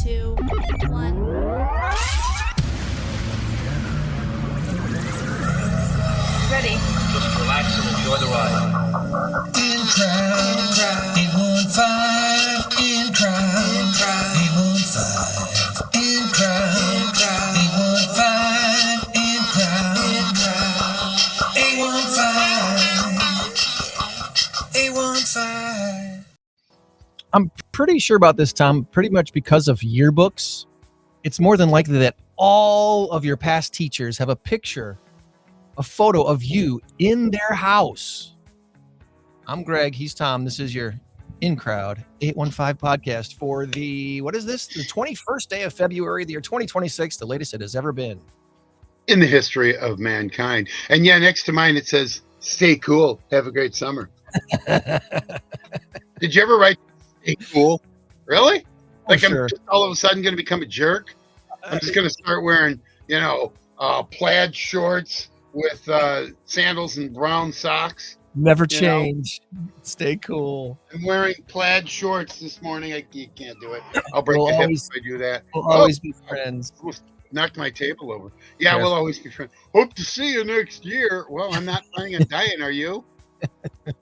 2, 1. Ready. Just relax and enjoy the ride. In crowd, 815. In crowd, 815. In crowd, 815. In crowd, 815. 815. I'm pretty sure about this, Tom, pretty much because of yearbooks. It's more than likely that all of your past teachers have a photo of you in their house. I'm Greg. He's Tom. This is your In Crowd 815 podcast for the 21st day of February, the year 2026, the latest it has ever been in the history of mankind. And yeah, next to mine, it says, stay cool. Have a great summer. Did you ever write stay cool? Really? Like, sure. I'm just all of a sudden going to become a jerk? I'm just going to start wearing, plaid shorts with sandals and brown socks. Never change. Stay cool. I'm wearing plaid shorts this morning. You can't do it. I'll break the hip if I do that. We'll always be friends. Almost knocked my table over. Yeah, we'll always be friends. Hope to see you next year. Well, I'm not planning on dying, are you? I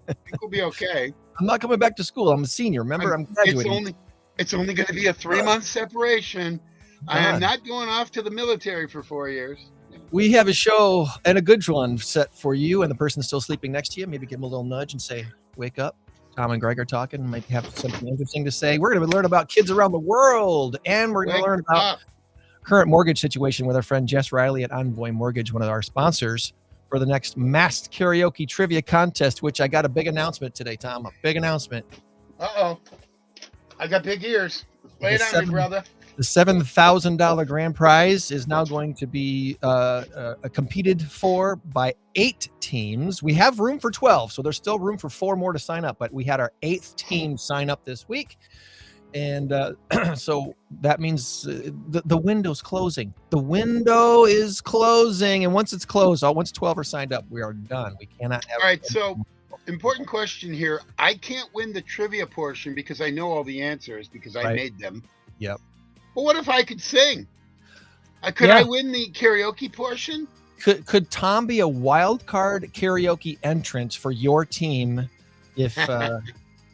think we'll be okay. I'm not coming back to school. I'm a senior. Remember, I'm graduating. It's only going to be a 3-month separation. I am not going off to the military for 4 years. We have a show and a good one set for you and the person still sleeping next to you. Maybe give them a little nudge and say, wake up. Tom and Greg are talking. Might have something interesting to say. We're going to learn about kids around the world, and we're going to learn about current mortgage situation with our friend Jess Rielly at Envoy Mortgage, one of our sponsors for the next masked karaoke trivia contest, which I got a big announcement today, Tom. A big announcement. Uh-oh. I got big ears. Lay it on me, brother. The $7,000 grand prize is now going to be competed for by 8 teams. We have room for 12, so there's still room for 4 more to sign up, but we had our 8th team sign up this week. And so that means the window's closing. The window is closing, and once it's closed, once 12 are signed up, we are done. We cannot have. All right, so important question here. I can't win the trivia portion because I know all the answers because I made them. Yep. But what if I could sing? Could I win the karaoke portion? Could Tom be a wild card karaoke entrant for your team if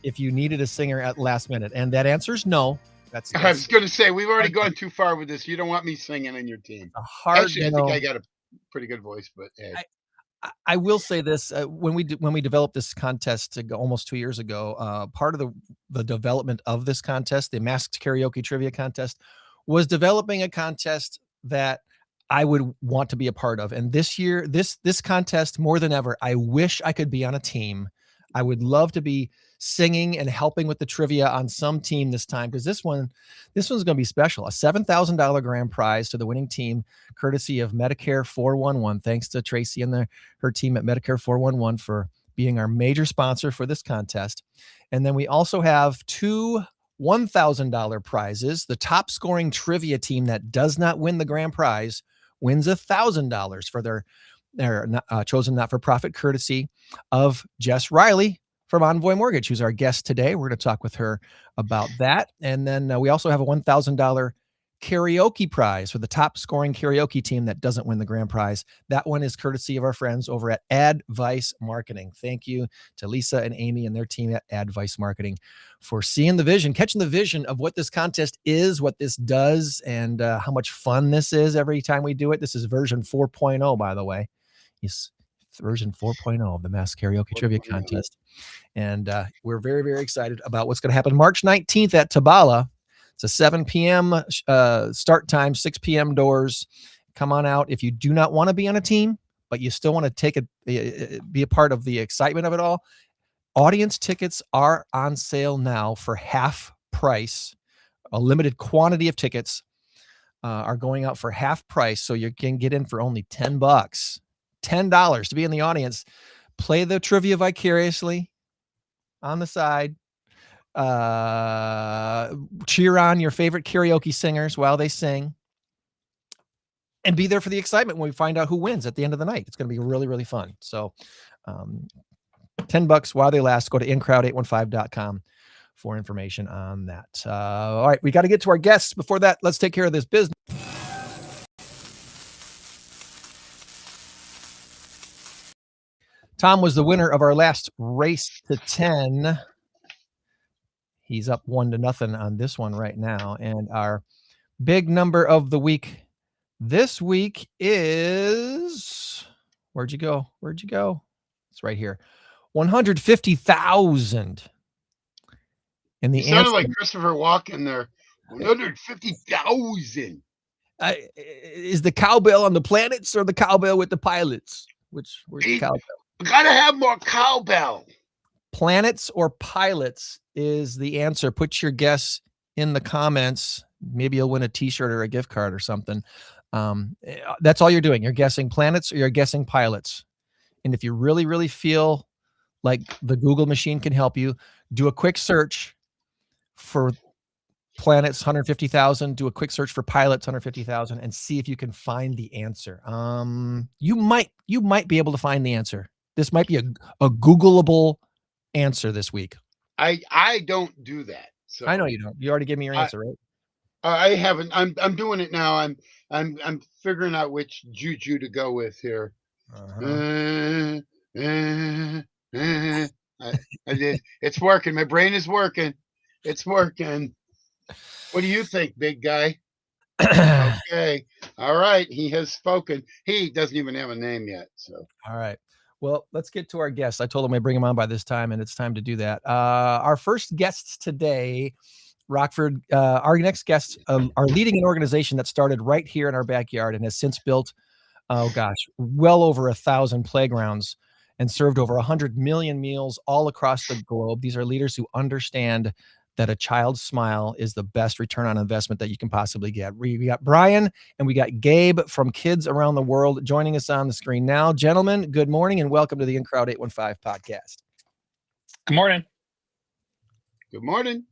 if you needed a singer at last minute? And that answer is no. I was going to say, we've already gone too far with this. You don't want me singing in your team. Actually, I think I got a pretty good voice, but hey. I will say this: when we developed this contest almost 2 years ago, part of the development of this contest, the masked karaoke trivia contest, was developing a contest that I would want to be a part of. And this year, this contest more than ever, I wish I could be on a team. I would love to be singing and helping with the trivia on some team this time, because this one's going to be special. A $7,000 grand prize to the winning team, courtesy of Medicare 411. Thanks to Tracy and her team at Medicare 411 for being our major sponsor for this contest. And then we also have 2 $1,000 prizes. The top scoring trivia team that does not win the grand prize wins $1,000 for their chosen not-for-profit, courtesy of Jess Rielly from Envoy Mortgage, who's our guest today. We're going to talk with her about that. And then we also have a $1,000 karaoke prize for the top scoring karaoke team that doesn't win the grand prize. That one is courtesy of our friends over at Advice Marketing. Thank you to Lisa and Amy and their team at Advice Marketing for seeing the vision, catching the vision of what this contest is, what this does, and how much fun this is every time we do it. This is version 4.0, by the way. Yes, version 4.0 of the Mass Karaoke Trivia Contest. And we're very, very excited about what's going to happen March 19th at Tabala. It's a 7 p.m. Start time, 6 p.m. doors. Come on out. If you do not want to be on a team, but you still want to be a part of the excitement of it all, audience tickets are on sale now for half price. A limited quantity of tickets are going out for half price, so you can get in for only $10. $10 to be in the audience. Play the trivia vicariously on the side. Cheer on your favorite karaoke singers while they sing, and be there for the excitement when we find out who wins at the end of the night. It's going to be really, really fun. So $10 while they last. Go to incrowd815.com for information on that. All right, we got to get to our guests. Before that, let's take care of this business. Tom was the winner of our last race to 10. He's up 1-0 on this one right now. And our big number of the week this week is, where'd you go? It's right here. 150,000. And the You sounded answer, like Christopher Walken there. 150,000. is the cowbell on the planets or the cowbell with the pilots? Where's the cowbell? Gotta have more cowbell. Planets or pilots is the answer. Put your guess in the comments. Maybe you'll win a t-shirt or a gift card or something. That's all you're doing. You're guessing planets or you're guessing pilots. And if you really, really feel like the Google machine can help you, do a quick search for planets, 150,000. Do a quick search for pilots, 150,000, and see if you can find the answer. You might be able to find the answer. This might be a Googleable answer this week. I don't do that. So I know you don't. You already gave me your answer, right? I haven't. I'm doing it now. I'm figuring out which juju to go with here. I did. It's working. My brain is working. It's working. What do you think, big guy? Okay. All right. He has spoken. He doesn't even have a name yet. So. All right. Well, let's get to our guests. I told him I'd bring him on by this time, and it's time to do that. Our first guests today, Rockford, our next guests are leading an organization that started right here in our backyard and has since built, well over 1,000 playgrounds and served over 100 million meals all across the globe. These are leaders who understand that a child's smile is the best return on investment that you can possibly get. We got Brian and we got Gabe from Kids Around the World joining us on the screen now. Gentlemen, good morning and welcome to the In Crowd 815 podcast. Good morning. Good morning.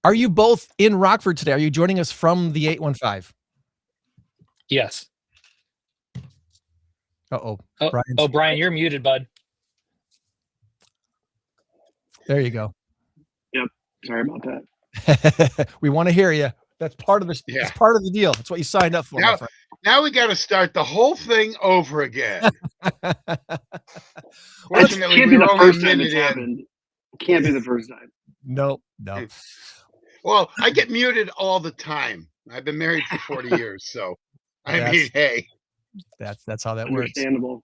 Are you both in Rockford today? Are you joining us from the 815? Yes. Uh-oh. Brian, you're muted, bud. There you go. Yep. Sorry about that. We want to hear you. That's part of the That's part of the deal. That's what you signed up for. Now we got to start the whole thing over again. Fortunately, we were only a minute in. It can't be the first time. No. Well, I get muted all the time. I've been married for 40 years, so hey. That's how that works. Understandable.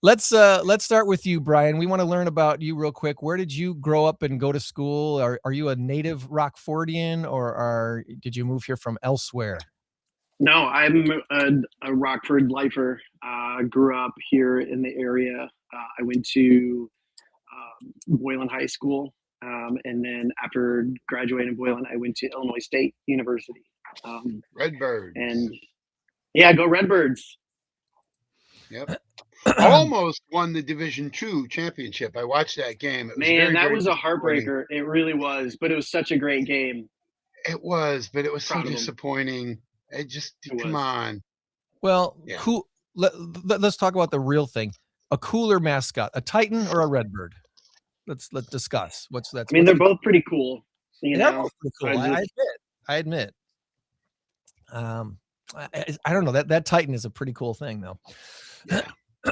Let's start with you, Brian. We want to learn about you real quick. Where did you grow up and go to school? Are you a native Rockfordian or did you move here from elsewhere? No, I'm a Rockford lifer. Grew up here in the area. I went to Boylan High School. And then after graduating Boylan, I went to Illinois State University. Redbirds. And yeah, go Redbirds. Yep. Almost won the Division II championship. I watched that game. It was that was a heartbreaker. It really was, but it was such a great game. It was, but it was so disappointing. Come on. Well, cool. Let's talk about the real thing. A cooler mascot, a Titan or a Redbird? Let's discuss. They're both pretty cool. They're both pretty cool. I admit. I don't know. That Titan is a pretty cool thing, though. Yeah.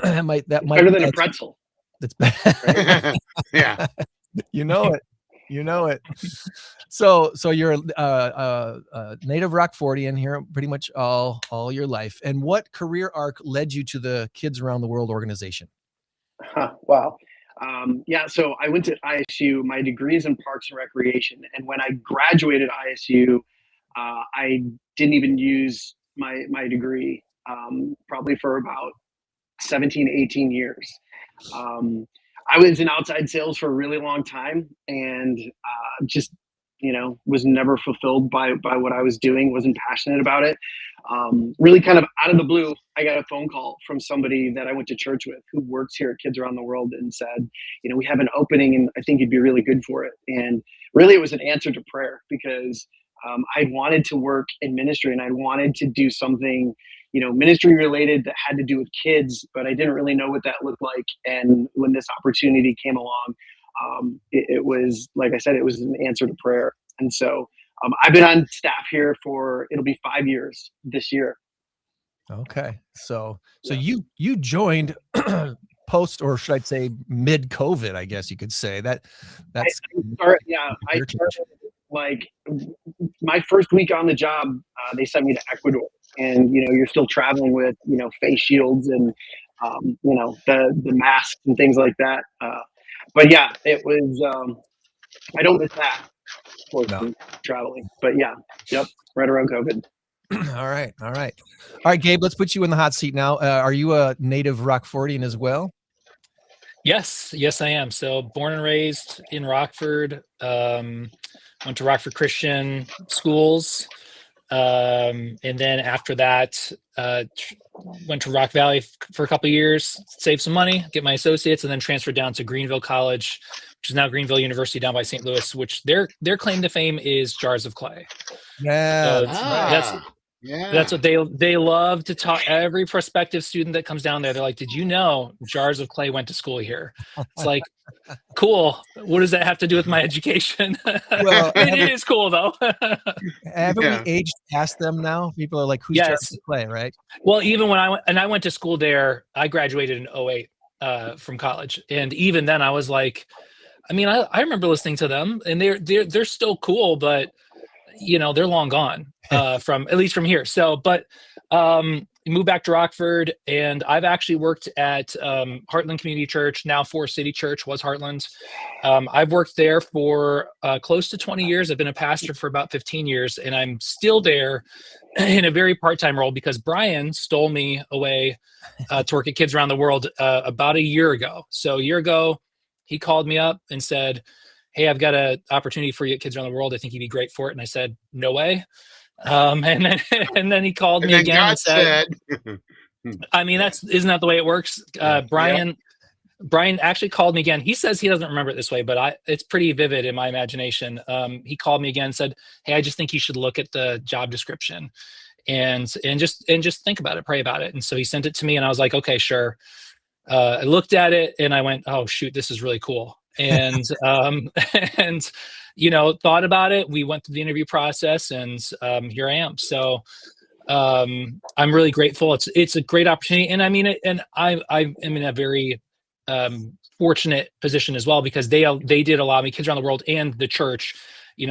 that might better than a pretzel. That's right? Yeah. You know it. So you're a native Rockfordian here pretty much all your life. And what career arc led you to the Kids Around the World organization? Wow. So I went to ISU. My degree is in Parks and Recreation. And when I graduated ISU, I didn't even use my degree probably for about 17, 18 years. I was in outside sales for a really long time and was never fulfilled by what I was doing, wasn't passionate about it. Really kind of out of the blue, I got a phone call from somebody that I went to church with who works here at Kids Around the World and said, we have an opening and I think you'd be really good for it. And really it was an answer to prayer because I wanted to work in ministry and I wanted to do something, ministry related that had to do with kids, but I didn't really know what that looked like. And when this opportunity came along, it was, like I said, it was an answer to prayer. And so I've been on staff here for, it'll be 5 years this year. Okay. So Yeah. you joined post, or should I say mid COVID, I guess you could say that's I started like my first week on the job. They sent me to Ecuador, and you're still traveling with face shields and the masks and things like that. But yeah, it was. I don't miss that portion traveling. But yeah, yep, right around COVID. All right, Gabe, let's put you in the hot seat now. Are you a native Rockfordian as well? Yes, I am. So born and raised in Rockford. Went to Rockford Christian schools, and then after that, went to Rock Valley for a couple of years, saved some money, get my associates, and then transferred down to Greenville College, which is now Greenville University down by St. Louis. Which their claim to fame is jars of clay. Yeah, That's what they love to talk. Every prospective student that comes down there, they're like, "Did you know Jars of Clay went to school here?" It's like, cool. What does that have to do with my education? Well, it is cool though. Haven't we aged past them now? People are like, "Who's Jars of Clay?" Right? Well, even when I went to school there, I graduated in 2008 from college, and even then, I was like, I mean, I remember listening to them, and they're still cool, but they're long gone from, at least from here. So, but moved back to Rockford, and I've actually worked at Heartland Community Church, now Forest City Church, was Heartland. I've worked there for close to 20 years. I've been a pastor for about 15 years, and I'm still there in a very part-time role because Brian stole me away to work at Kids Around the World about a year ago. So a year ago, he called me up and said, "Hey, I've got an opportunity for you at Kids Around the World. I think you'd be great for it." And I said, "No way." And then he called me again and said, I mean, isn't that the way it works? Brian actually called me again. He says he doesn't remember it this way, but it's pretty vivid in my imagination. He called me again and said, "Hey, I just think you should look at the job description and just think about it, pray about it." And so he sent it to me, and I was like, "Okay, sure." I looked at it and I went, "Oh shoot, this is really cool." And and thought about it. We went through the interview process, and here I am. So I'm really grateful. It's a great opportunity, and I mean it. And I am in a very fortunate position as well, because they did allow me, Kids Around the World and the church,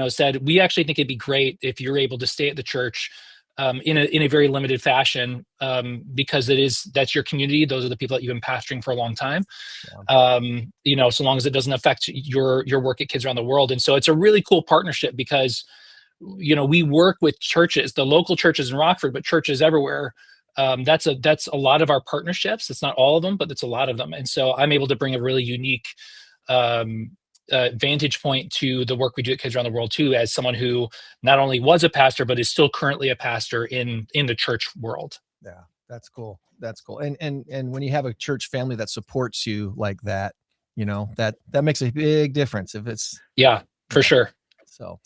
said, "We actually think it'd be great if you're able to stay at the church in a very limited fashion, because that's your community. Those are the people that you've been pastoring for a long time. Yeah. So long as it doesn't affect your work at Kids Around the World." And so it's a really cool partnership because, we work with churches, the local churches in Rockford, but churches everywhere. That's a lot of our partnerships. It's not all of them, but it's a lot of them. And so I'm able to bring a really unique vantage point to the work we do at Kids Around the World too, as someone who not only was a pastor, but is still currently a pastor in the church world. Yeah, that's cool. And when you have a church family that supports you like that, that makes a big difference. If it's for sure. So,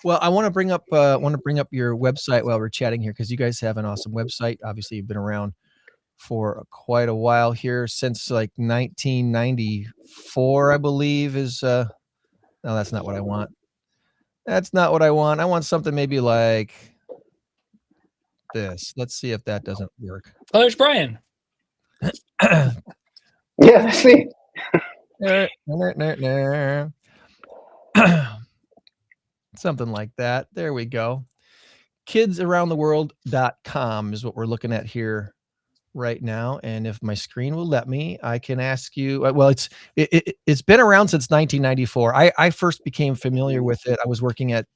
well, I want to bring up your website while we're chatting here, because you guys have an awesome website. Obviously, you've been around for quite a while here, since like 1994, I believe is no, that's not what I want. I want something maybe like this. Let's see if that doesn't work. Oh, there's Brian. Yeah, see. Something like that. There we go. kidsaroundtheworld.com is what we're looking at here right now. And if my screen will let me, I can ask you, well, it's been around since 1994. I first became familiar with it. I was working at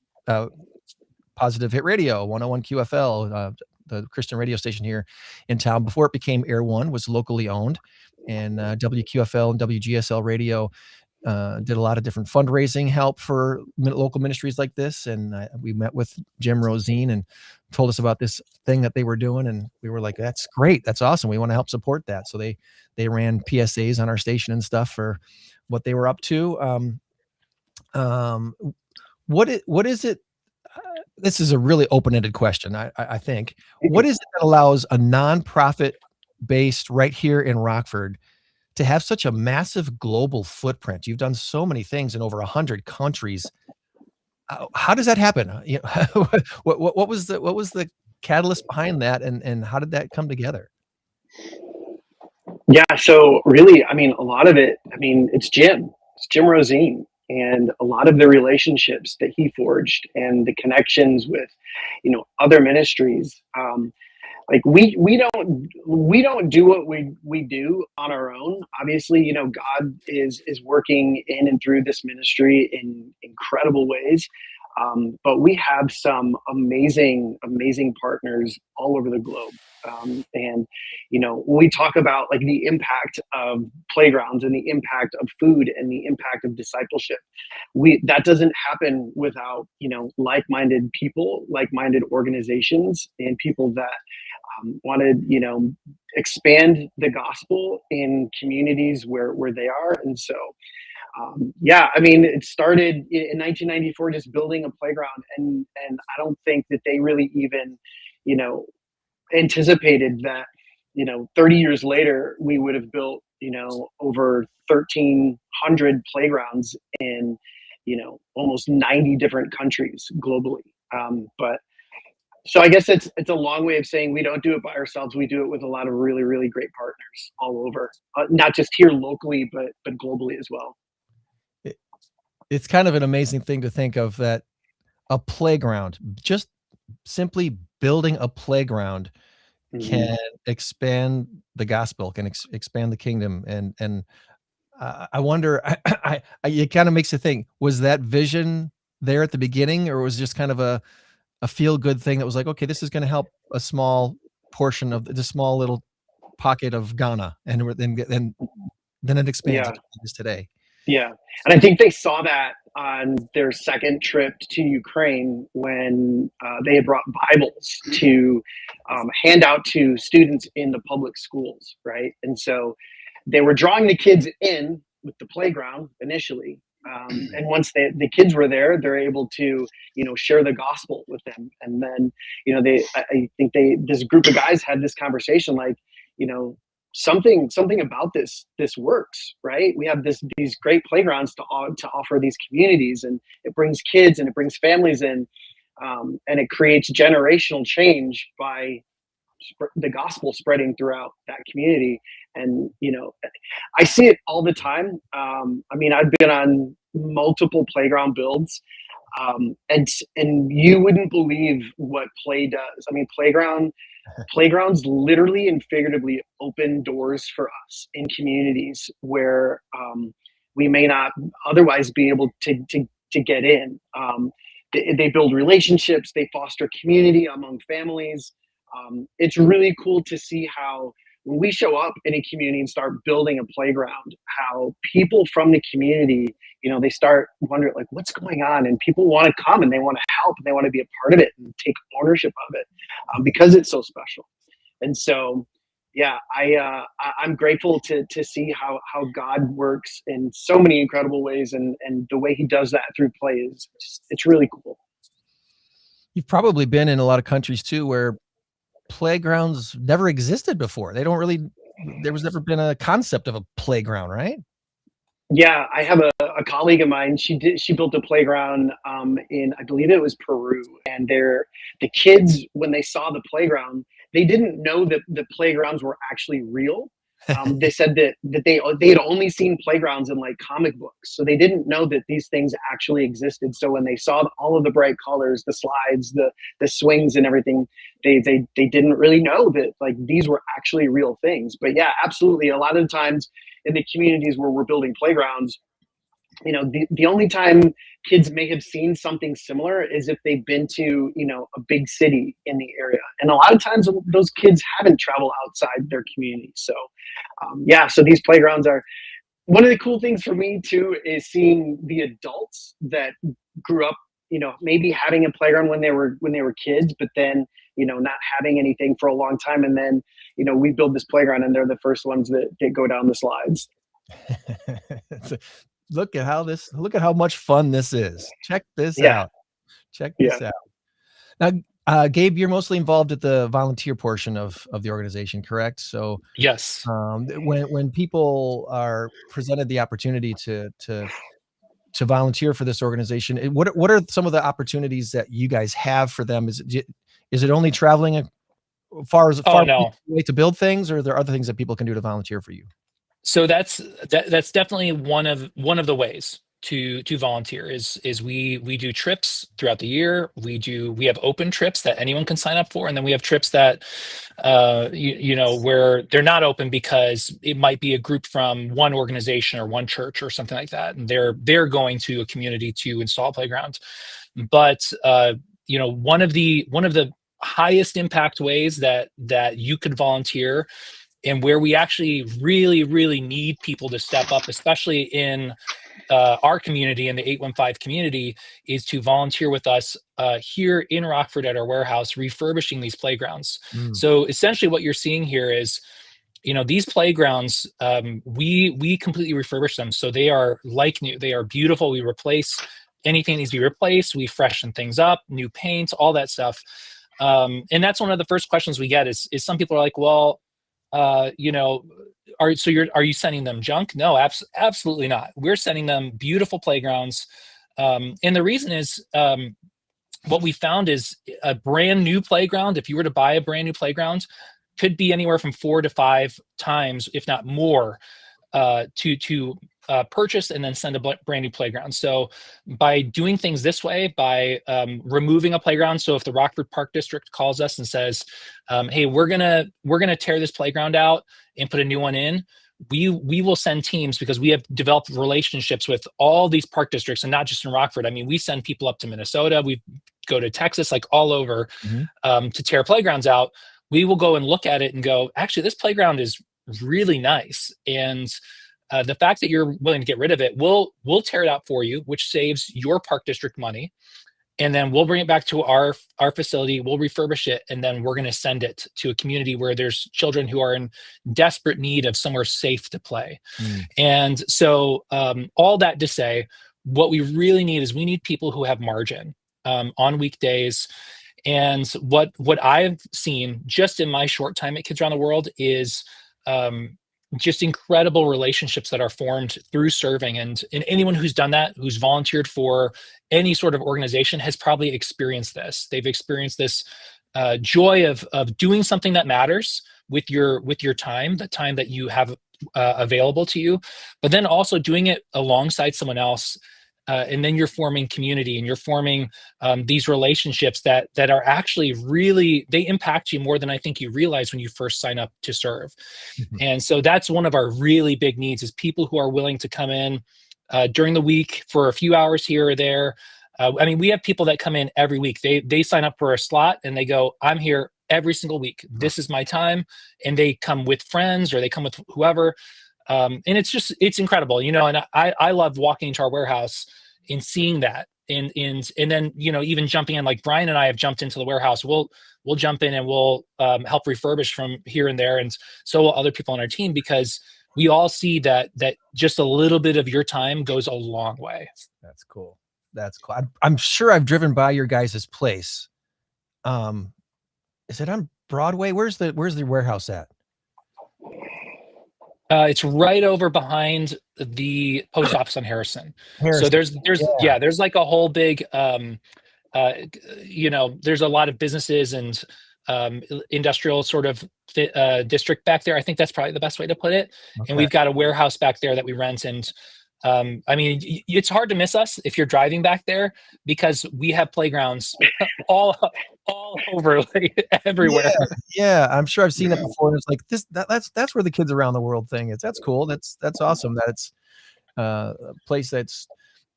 Positive Hit Radio, 101 QFL, the Christian radio station here in town. Before it became Air One, was locally owned, and WQFL and WGSL radio did a lot of different fundraising help for local ministries like this. And we met with Jim Rosine and told us about this thing that they were doing. And we were like, "That's great. That's awesome. We want to help support that." So they ran PSAs on our station and stuff for what they were up to. What is it? This is a really open-ended question. I think, what is it that allows a nonprofit based right here in Rockford to have such a massive global footprint. You've done so many things in over 100 countries. How does that happen? You know, what was the catalyst behind that, and how did that come together? Yeah, so really, I mean, a lot of it, I mean, it's Jim Rosine, and a lot of the relationships that he forged and the connections with, other ministries. Like we don't do what we do on our own. Obviously, God is working in and through this ministry in incredible ways. But we have some amazing partners all over the globe. And when we talk about like the impact of playgrounds and the impact of food and the impact of discipleship, that doesn't happen without like-minded people, like-minded organizations, and people that want to expand the gospel in communities where they are. And so yeah, I mean, it started in 1994, just building a playground, and I don't think that they really even, anticipated that, 30 years later, we would have built, over 1,300 playgrounds in, almost 90 different countries globally. But so I guess it's a long way of saying we don't do it by ourselves. We do it with a lot of really, really great partners all over, not just here locally, but globally as well. It's kind of an amazing thing to think of, that a playground, just simply building a playground, can expand the gospel, can expand the kingdom. And I wonder, it kind of makes you think, was that vision there at the beginning, or was it just kind of a feel good thing that was like, okay, this is going to help a small portion of the small little pocket of Ghana, and then it expands Yeah. like it is today. Yeah. And I think they saw that on their second trip to Ukraine when they had brought Bibles to hand out to students in the public schools, right? And so they were drawing the kids in with the playground initially. And once the kids were there, they're able to, share the gospel with them. And then, I think this group of guys had this conversation like, something about this works, right? We have these great playgrounds to offer these communities, and it brings kids and it brings families in, and it creates generational change by the gospel spreading throughout that community. And I see it all the time. I mean, I've been on multiple playground builds, and you wouldn't believe what play does. I mean, playgrounds literally and figuratively open doors for us in communities where we may not otherwise be able to get in. They build relationships, they foster community among families. It's really cool to see how when we show up in a community and start building a playground, how people from the community, they start wondering like, what's going on? And people want to come and they want to help and they want to be a part of it and take ownership of it because it's so special. And so, yeah, I'm grateful to see how God works in so many incredible ways, and the way he does that through play is it's really cool. You've probably been in a lot of countries too, where playgrounds never existed before. There was never been a concept of a playground, right? Yeah, I have a colleague of mine. She built a playground in, I believe it was Peru, and the kids, when they saw the playground, they didn't know that the playgrounds were actually real. They said that they had only seen playgrounds in like comic books, so they didn't know that these things actually existed. So when they saw all of the bright colors, the slides, the swings, and everything, they didn't really know that like these were actually real things. But yeah, absolutely. A lot of the times in the communities where we're building playgrounds, the only time kids may have seen something similar is if they've been to, a big city in the area. And a lot of times those kids haven't traveled outside their community. So, yeah, so these playgrounds are one of the cool things for me too, is seeing the adults that grew up, maybe having a playground when they were kids, but then, not having anything for a long time. And then, we build this playground and they're the first ones that go down the slides. Look at how much fun this is. Check this out. Check this out. Now, Gabe, you're mostly involved at the volunteer portion of the organization, correct? So Yes. when people are presented the opportunity to volunteer for this organization, what are some of the opportunities that you guys have for them? Is it only traveling Oh far no. away to build things, or are there other things that people can do to volunteer for you? So that's definitely one of the ways to volunteer is we do trips throughout the year. We have open trips that anyone can sign up for, and then we have trips that you know, where they're not open because it might be a group from one organization or one church or something like that, and they're going to a community to install a playground. But you know, one of the highest impact ways that you could volunteer, and where we actually really need people to step up, especially in our community, in the 815 community, is to volunteer with us here in Rockford at our warehouse, refurbishing these playgrounds. Mm. So essentially what you're seeing here is, you know, these playgrounds, we completely refurbish them. So they are like new, they are beautiful. We replace anything that needs to be replaced. We freshen things up, new paint, all that stuff. And that's one of the first questions we get is some people are like, well, you know, are you sending them junk? No, absolutely not. We're sending them beautiful playgrounds. And the reason is, what we found is a brand new playground, if you were to buy a brand new playground, could be anywhere from 4 to 5 times, if not more, to purchase and then send a brand new playground. So by doing things this way, by removing a playground, so if the Rockford Park District calls us and says, hey, we're gonna tear this playground out and put a new one in, we will send teams, because we have developed relationships with all these park districts, and not just in Rockford. I mean, we send people up to Minnesota, we go to Texas, like all over, to tear playgrounds out. We will go and look at it and go, actually, this playground is really nice, and the fact that you're willing to get rid of it, we'll tear it out for you, which saves your park district money. And then we'll bring it back to our facility, we'll refurbish it, and then we're going to send it to a community where there's children who are in desperate need of somewhere safe to play. And so all that to say, what we really need is we need people who have margin on weekdays. And what I've seen just in my short time at Kids Around the World is just incredible relationships that are formed through serving. And anyone who's done that, who's volunteered for any sort of organization, has probably experienced this. They've experienced this joy of doing something that matters with your time, the time that you have available to you, but then also doing it alongside someone else. And then you're forming community, and you're forming these relationships that are actually really, they impact you more than I think you realize when you first sign up to serve. And so that's one of our really big needs, is people who are willing to come in during the week for a few hours here or there. I mean, we have people that come in every week. They sign up for a slot and they go, I'm here every single week. This is my time. And they come with friends, or they come with whoever. And it's incredible, you know, and I love walking into our warehouse and seeing that. And then, you know, even jumping in, like Brian and I have jumped into the warehouse. We'll jump in and we'll help refurbish from here and there. And so will other people on our team, because we all see that just a little bit of your time goes a long way. That's cool. That's cool. I'm sure I've driven by your guys' place. Is it on Broadway? Where's the warehouse at? It's right over behind the post office on Harrison. So there's like a whole big, you know, there's a lot of businesses and industrial sort of district back there. I think that's probably the best way to put it. Okay. And we've got a warehouse back there that we rent. And I mean, it's hard to miss us if you're driving back there, because we have playgrounds all over, like everywhere. Yeah, I'm sure I've seen it before. It's like that's where the Kids Around the World thing is. That's cool. That's awesome. That it's a place that's,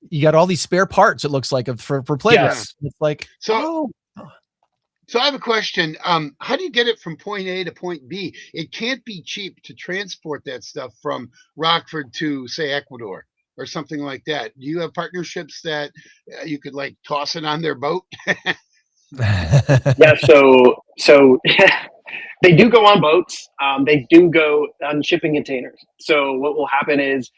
you got all these spare parts, it looks like, for playgrounds. Yes. It's like, so I have a question. How do you get it from point A to point B? It can't be cheap to transport that stuff from Rockford to, say, Ecuador or something like that. Do you have partnerships that you could like toss it on their boat? Yeah, so they do go on boats. They do go on shipping containers. So what will happen is,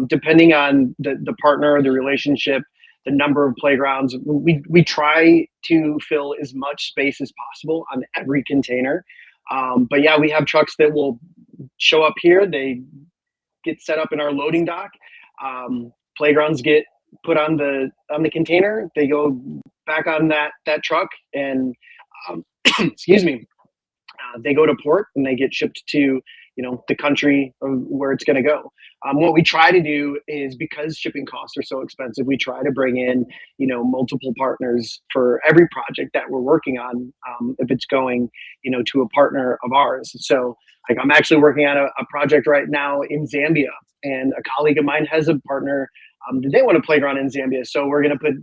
depending on the partner or the relationship, the number of playgrounds. We try to fill as much space as possible on every container. But yeah, we have trucks that will show up here. They get set up in our loading dock. Playgrounds get put on the container. They go back on that truck, and excuse me, they go to port and they get shipped to the country where it's going to go. What we try to do is, because shipping costs are so expensive, we try to bring in multiple partners for every project that we're working on, if it's going to a partner of ours. So like, I'm actually working on a project right now in Zambia, and a colleague of mine has a partner. They want a playground in Zambia, so we're going to put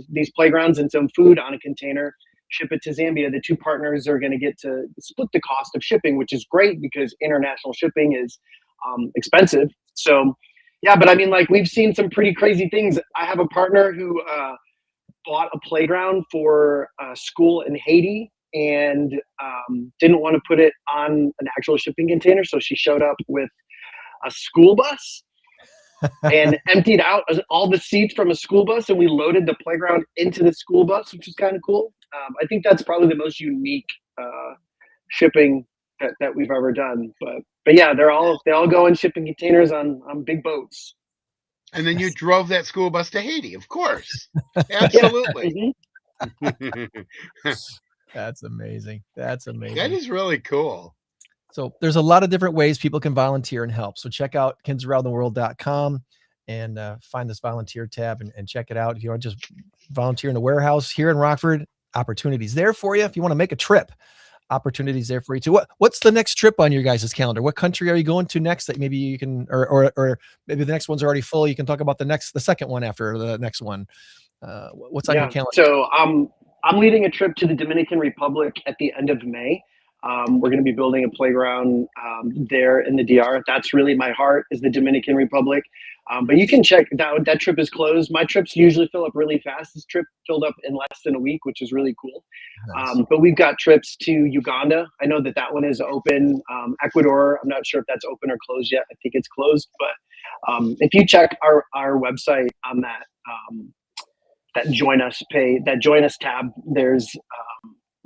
these playgrounds and some food on a container, ship it to Zambia. The two partners are going to get to split the cost of shipping, which is great because international shipping is expensive. So yeah, but I mean, like, we've seen some pretty crazy things. I have a partner who bought a playground for a school in Haiti, and didn't want to put it on an actual shipping container, so she showed up with a school bus and emptied out all the seats from a school bus, and we loaded the playground into the school bus, which is kind of cool. I think that's probably the most unique shipping that we've ever done. But yeah, they all go in shipping containers on big boats. And then you drove that school bus to Haiti, of course. Absolutely. That's amazing. That's amazing. That is really cool. So there's a lot of different ways people can volunteer and help. So check out kidsaroundtheworld.com and find this volunteer tab and check it out. If you want to just volunteer in the warehouse here in Rockford, opportunities there for you. If you want to make a trip, opportunities there for you too. What's the next trip on your guys' calendar? What country are you going to next that maybe you can, or maybe the next one's already full. You can talk about the second one after the next one. What's on your calendar? So I'm leading a trip to the Dominican Republic at the end of May. We're going to be building a playground there in the DR. That's really my heart, is the Dominican Republic. But you can check that trip is closed. My trips usually fill up really fast. This trip filled up in less than a week, which is really cool. Nice. But we've got trips to Uganda. I know that one is open. Ecuador, I'm not sure if that's open or closed yet. I think it's closed. But if you check our website on that Join Us tab, there's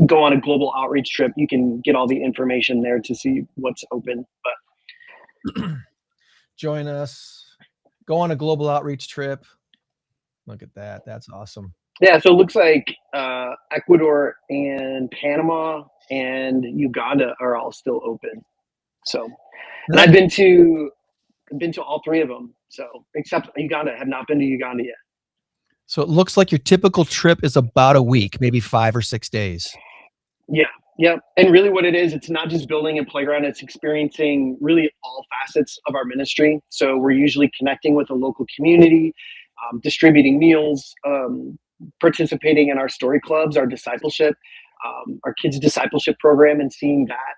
go on a global outreach trip. You can get all the information there to see what's open. But Join Us, go on a global outreach trip. Look at that. That's awesome. Yeah, so it looks like Ecuador and Panama and Uganda are all still open. So, and I've been to all three of them. So, except Uganda, I have not been to Uganda yet. So it looks like your typical trip is about a week, maybe 5 or 6 days. Yeah. And really what it is, it's not just building a playground, it's experiencing really all facets of our ministry. So we're usually connecting with a local community, distributing meals, participating in our story clubs, our discipleship, our kids' discipleship program, and seeing that.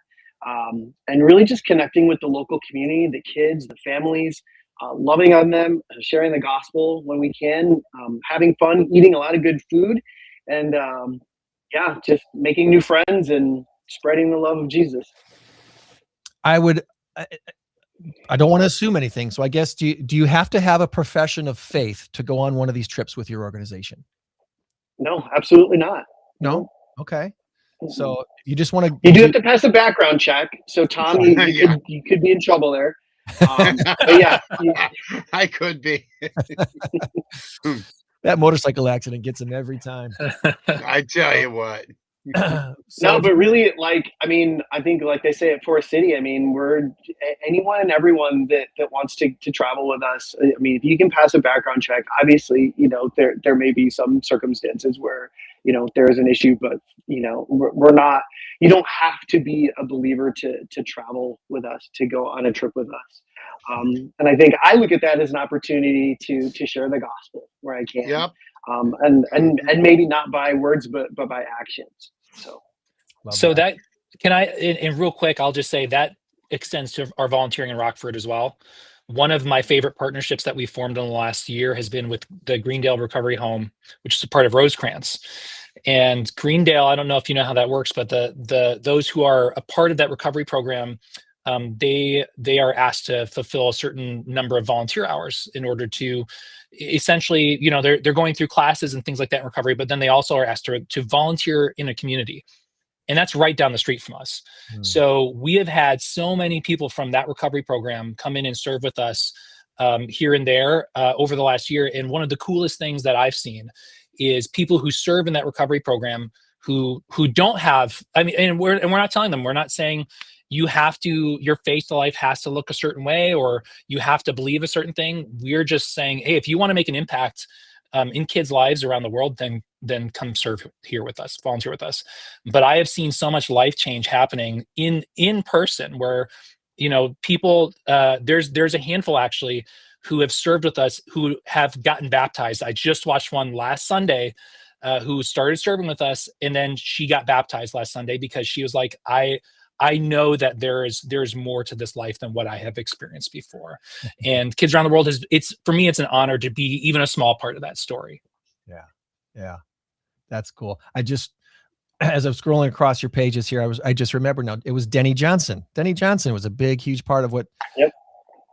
And really just connecting with the local community, the kids, the families, loving on them, sharing the gospel when we can, having fun, eating a lot of good food, and just making new friends and spreading the love of Jesus. I don't want to assume anything. So I guess, do you have to have a profession of faith to go on one of these trips with your organization? No, absolutely not. No? Okay. So you just want to... You do have to pass a background check. So Tom, you could be in trouble there. But yeah. I could be. That motorcycle accident gets him every time. I tell you what. No, but really, I think like they say at Forest City, we're anyone and everyone that wants to travel with us. If you can pass a background check, obviously, there may be some circumstances where, there is an issue, but, we're not, you don't have to be a believer to travel with us, to go on a trip with us. And I think I look at that as an opportunity to share the gospel where I can. Yep. And maybe not by words, but by actions. So that can I, and real quick, I'll just say that extends to our volunteering in Rockford as well. One of my favorite partnerships that we formed in the last year has been with the Greendale Recovery Home, which is a part of Rosecrans. And Greendale, I don't know if you know how that works, but those who are a part of that recovery program they are asked to fulfill a certain number of volunteer hours in order to essentially, they're going through classes and things like that in recovery, but then they also are asked to volunteer in a community. And that's right down the street from us. So we have had so many people from that recovery program come in and serve with us here and there over the last year. And one of the coolest things that I've seen is people who serve in that recovery program who don't have, and we're not telling them, we're not saying you have to, your faith life has to look a certain way or you have to believe a certain thing. We're just saying, hey, if you want to make an impact in kids' lives around the world, then come serve here with us, volunteer with us. But I have seen so much life change happening in person where, people, there's a handful actually who have served with us who have gotten baptized. I just watched one last Sunday who started serving with us, and then she got baptized last Sunday because she was like, I know that there's more to this life than what I have experienced before. And Kids Around the World it's for me, it's an honor to be even a small part of that story. Yeah. That's cool. As I'm scrolling across your pages here, I just remember now, it was Denny Johnson. Denny Johnson was a huge part of what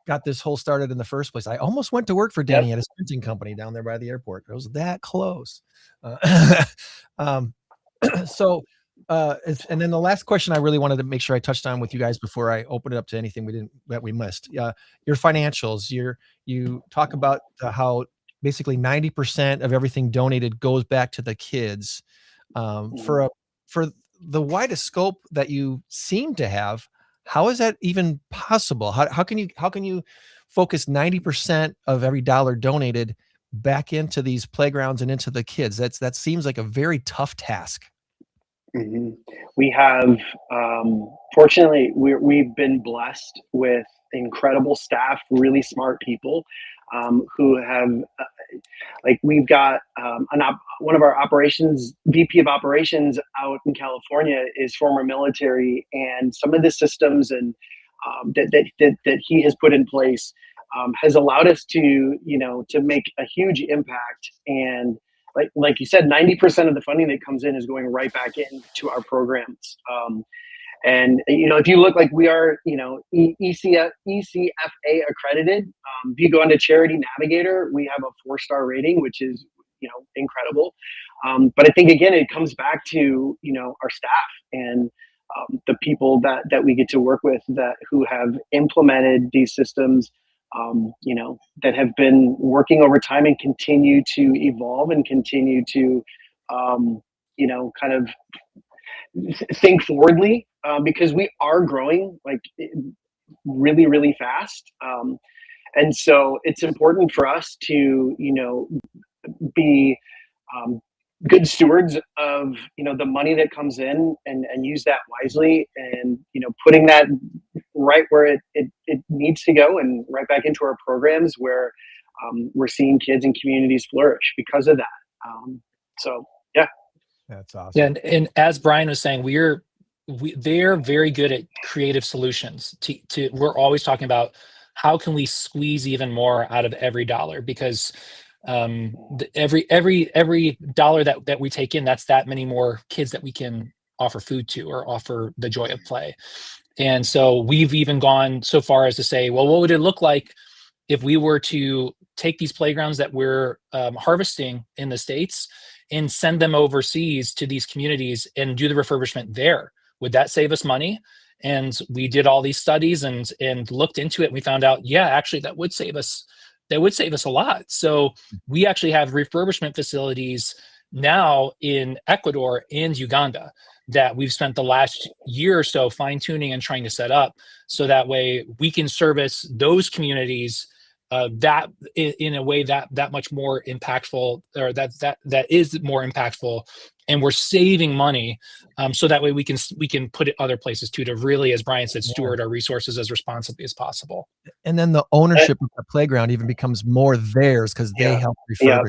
got this whole started in the first place. I almost went to work for Denny at a printing company down there by the airport. It was that close. And then the last question I really wanted to make sure I touched on with you guys before I open it up to anything that we missed. Your financials. You talk about how basically 90% of everything donated goes back to the kids. For the widest scope that you seem to have, how is that even possible? How can you focus 90% of every dollar donated back into these playgrounds and into the kids? That seems like a very tough task. We have, fortunately, we've been blessed with incredible staff, really smart people who have, we've got one of our operations, VP of operations out in California is former military, and some of the systems and that he has put in place has allowed us to make a huge impact. And like you said, 90% of the funding that comes in is going right back into our programs. And if you look, like we are, ECFA accredited. If you go into Charity Navigator, we have a 4-star rating, which is incredible. But I think again, it comes back to our staff and the people that we get to work with who have implemented these systems. That have been working over time and continue to evolve and continue to, kind of think forwardly because we are growing really, really fast. And so it's important for us to, be good stewards of, the money that comes in and use that wisely and, putting that right where it needs to go and right back into our programs where we're seeing kids and communities flourish because of that. So, yeah. That's awesome. Yeah, and as Brian was saying, they're very good at creative solutions. We're always talking about how can we squeeze even more out of every dollar, because every dollar that we take in, that's that many more kids that we can offer food to or offer the joy of play. And so we've even gone so far as to say, well, what would it look like if we were to take these playgrounds that we're harvesting in the States and send them overseas to these communities and do the refurbishment there? Would that save us money? And we did all these studies and looked into it. And we found out, yeah, actually that would save us a lot. So we actually have refurbishment facilities now in Ecuador and Uganda that we've spent the last year or so fine-tuning and trying to set up, so that way we can service those communities that in a way that much more impactful, or that is more impactful, and we're saving money, so that way we can put it other places too, to really, as Brian said, steward our resources as responsibly as possible. And then the ownership of the playground even becomes more theirs because they help refurbish.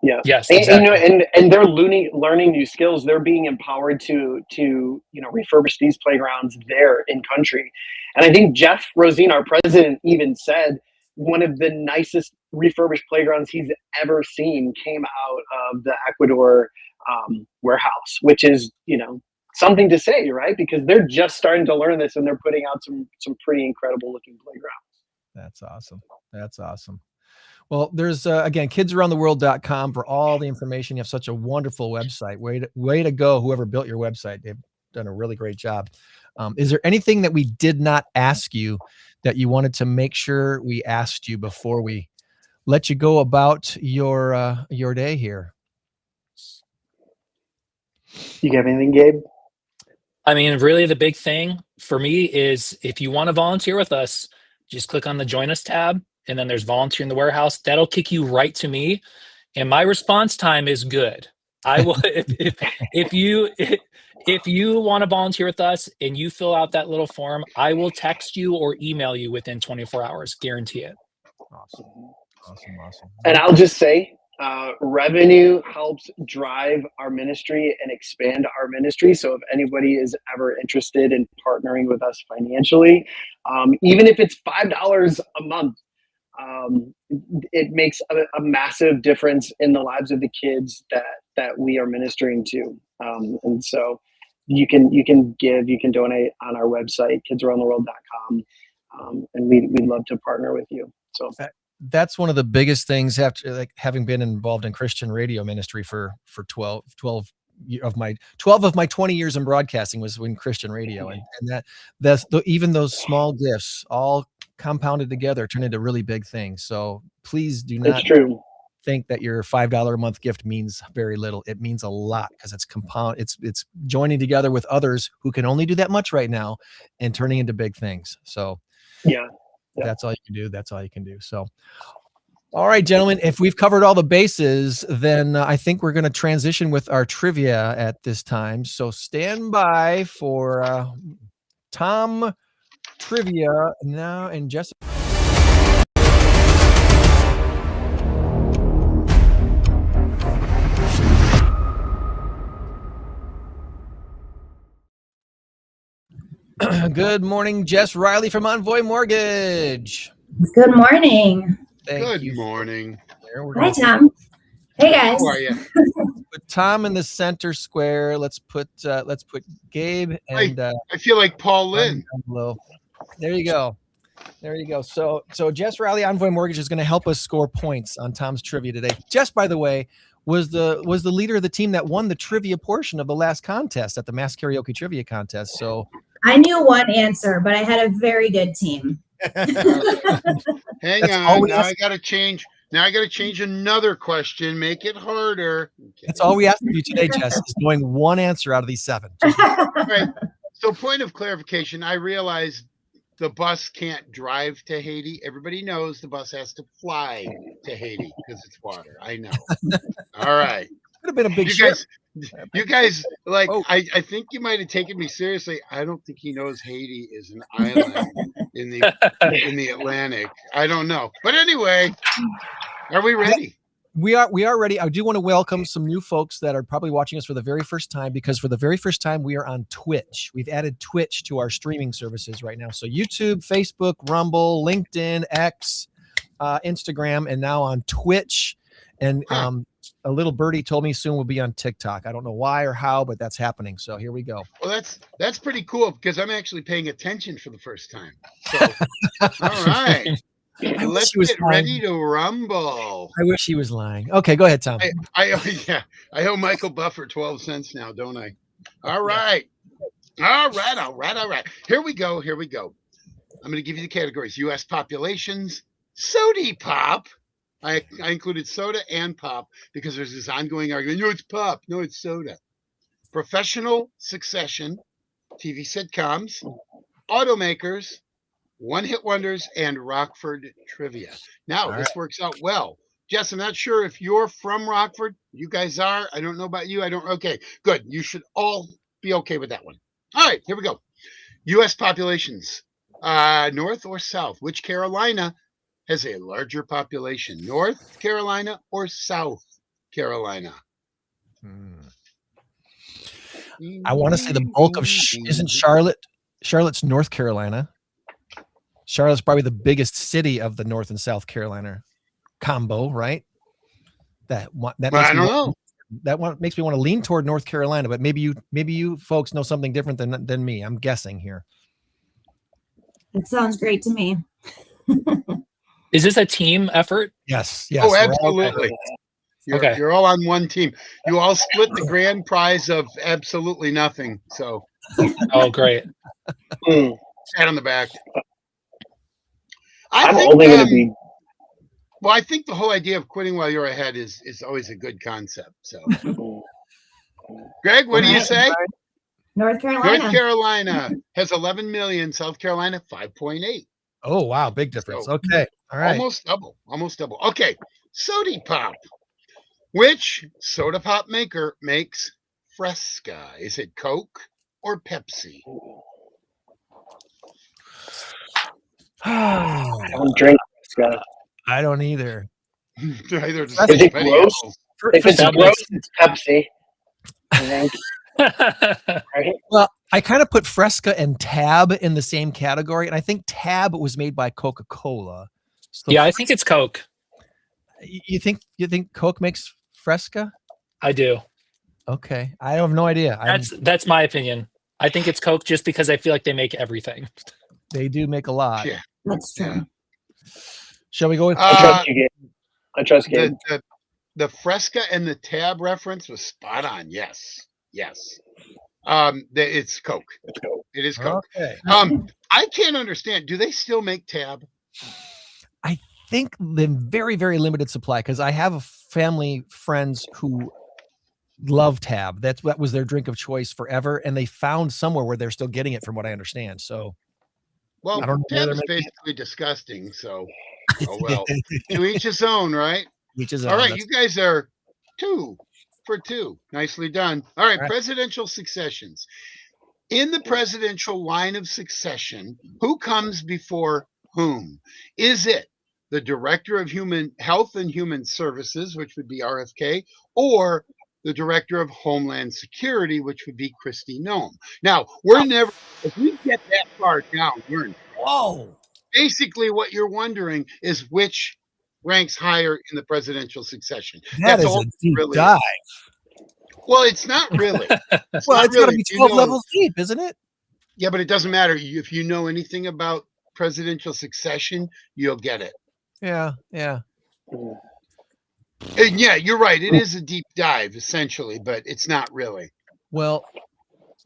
Yeah. Yes. And, Exactly. and they're learning new skills. They're being empowered to refurbish these playgrounds there in country. And I think Jeff Rosine, our president, even said one of the nicest refurbished playgrounds he's ever seen came out of the Ecuador warehouse, which is something to say, right? Because they're just starting to learn this, and they're putting out some pretty incredible looking playgrounds. That's awesome. That's awesome. Well, there's again, kidsaroundtheworld.com for all the information. You have such a wonderful website. Way to go, whoever built your website. They've done a really great job. Is there anything that we did not ask you that you wanted to make sure we asked you before we let you go about your day here? You have anything, Gabe? I mean, really the big thing for me is if you want to volunteer with us, just click on the Join Us tab, and then there's Volunteer in the Warehouse. That'll kick you right to me, and my response time is good. I will if you want to volunteer with us and you fill out that little form, I will text you or email you within 24 hours. Guarantee it. Awesome. And I'll just say, revenue helps drive our ministry and expand our ministry. So if anybody is ever interested in partnering with us financially, even if it's $5 a month, it makes a massive difference in the lives of the kids that we are ministering to. And so you can give, you can donate on our website, kidsaroundtheworld.com. And we'd love to partner with you. So that's one of the biggest things after, like, having been involved in Christian radio ministry for 12 of my 20 years in broadcasting was in Christian radio. And even those small gifts all compounded together turn into really big things. So please do not think that your $5 a month gift means very little. It means a lot, because it's joining together with others who can only do that much right now and turning into big things. So yeah. That's all you can do. That's all you can do. So, all right, gentlemen, if we've covered all the bases, then I think we're going to transition with our trivia at this time. So stand by for Tom trivia now, and Jessica. Good morning, Jess Rielly from Envoy Mortgage. Good morning. Good morning. Hi, Tom. Hey, guys. How are you? Put Tom in the center square. Let's put Gabe and I feel like Paul Lynn. Below. There you go. So Jess Rielly, Envoy Mortgage, is going to help us score points on Tom's trivia today. Jess, by the way, was the leader of the team that won the trivia portion of the last contest at the Mass Karaoke Trivia Contest. So I knew one answer, but I had a very good team. Hang on. Now I got to change another question. Make it harder. Okay. That's all we asked of you today, Jess, is knowing one answer out of these 7. Right. So, point of clarification, I realize the bus can't drive to Haiti. Everybody knows the bus has to fly to Haiti because it's water. I know. All right. Could have been a big ship. You guys, like, I think you might have taken me seriously. I don't think he knows Haiti is an island in the Atlantic. I don't know. But anyway, are we ready? We are ready. I do want to welcome some new folks that are probably watching us for the very first time, because for the very first time, we are on Twitch. We've added Twitch to our streaming services right now. So YouTube, Facebook, Rumble, LinkedIn, X, Instagram, and now on Twitch. And a little birdie told me soon we'll be on TikTok. I don't know why or how, but that's happening. So here we go. Well, that's pretty cool, because I'm actually paying attention for the first time. So, all right. Let's get ready to rumble. I wish he was lying. Okay, go ahead, Tom. I owe Michael Buffer 12 cents now, don't I? All right. All right. Here we go. I'm going to give you the categories. U.S. populations, sody pop. I included soda and pop because there's this ongoing argument. No, it's pop. No, it's soda. Professional succession, TV sitcoms, automakers, one-hit wonders, and Rockford trivia. Now, this works out well. Jess, I'm not sure if you're from Rockford. You guys are. I don't know about you. Okay, good. You should all be okay with that one. All right, here we go. U.S. populations, north or south? Which Carolina has a larger population, North Carolina or South Carolina? I want to say the bulk of isn't Charlotte's North Carolina. Charlotte's probably the biggest city of the North and South Carolina combo, right? I don't know. That one makes me want to lean toward North Carolina, but maybe you folks know something different than me. I'm guessing here. It sounds great to me. Is this a team effort? Yes. Yes. Oh, we're all- absolutely. Okay. You're all on one team. You all split the grand prize of absolutely nothing. So Oh, great. pat on the back. I'm only going to be. Well, I think the whole idea of quitting while you're ahead is always a good concept. So, Greg, what do you say? North Carolina. North Carolina has 11 million. South Carolina 5.8. Oh wow, big difference. So, Okay, all right. Almost double. Almost double. Okay, Soda Pop. Which soda pop maker makes Fresca? Is it Coke or Pepsi? I don't drink Fresca. I don't either. Either just Is it penny gross? apples. If it's That gross, it's Pepsi. I think. Right? Well, I kind of put Fresca and Tab in the same category, and I think Tab was made by Coca-Cola. So Yeah, I think it's Coke. you think Coke makes Fresca? I do. Okay, I have no idea. That's my opinion. I think it's Coke just because I feel like they make everything. They do make a lot. Yeah. That's true. Yeah. Shall we go with? I trust you, Gabe. I trust Gabe. The Fresca and the Tab reference was spot on. Yes. Yes. It's Coke. Let's go. It is Coke. Okay. I can't understand. Do they still make Tab? I think the very, very limited supply, because I have family friends who love Tab. That was their drink of choice forever, and they found somewhere where they're still getting it, from what I understand. So, Well, I don't know where Tab they're is making it. basically disgusting. So, oh well. To each his own, right? which is All right, you guys are 2 for 2. Nicely done. All right, All right. presidential successions. In the presidential line of succession, who comes before whom? Is it the Director of Human Health and Human Services, which would be RFK, or the Director of Homeland Security, which would be Kristi Noem? Now, if we get that far down, we're in. Whoa. Basically, what you're wondering is which ranks higher in the presidential succession. That That's is all a deep really dive. Well, it's not really. Well, not it's got to really. be You 12 know- levels deep, isn't it? Yeah, but it doesn't matter. If you know anything about presidential succession, you'll get it. Yeah, yeah. And yeah, you're right. It is a deep dive, essentially, but it's not really. Well,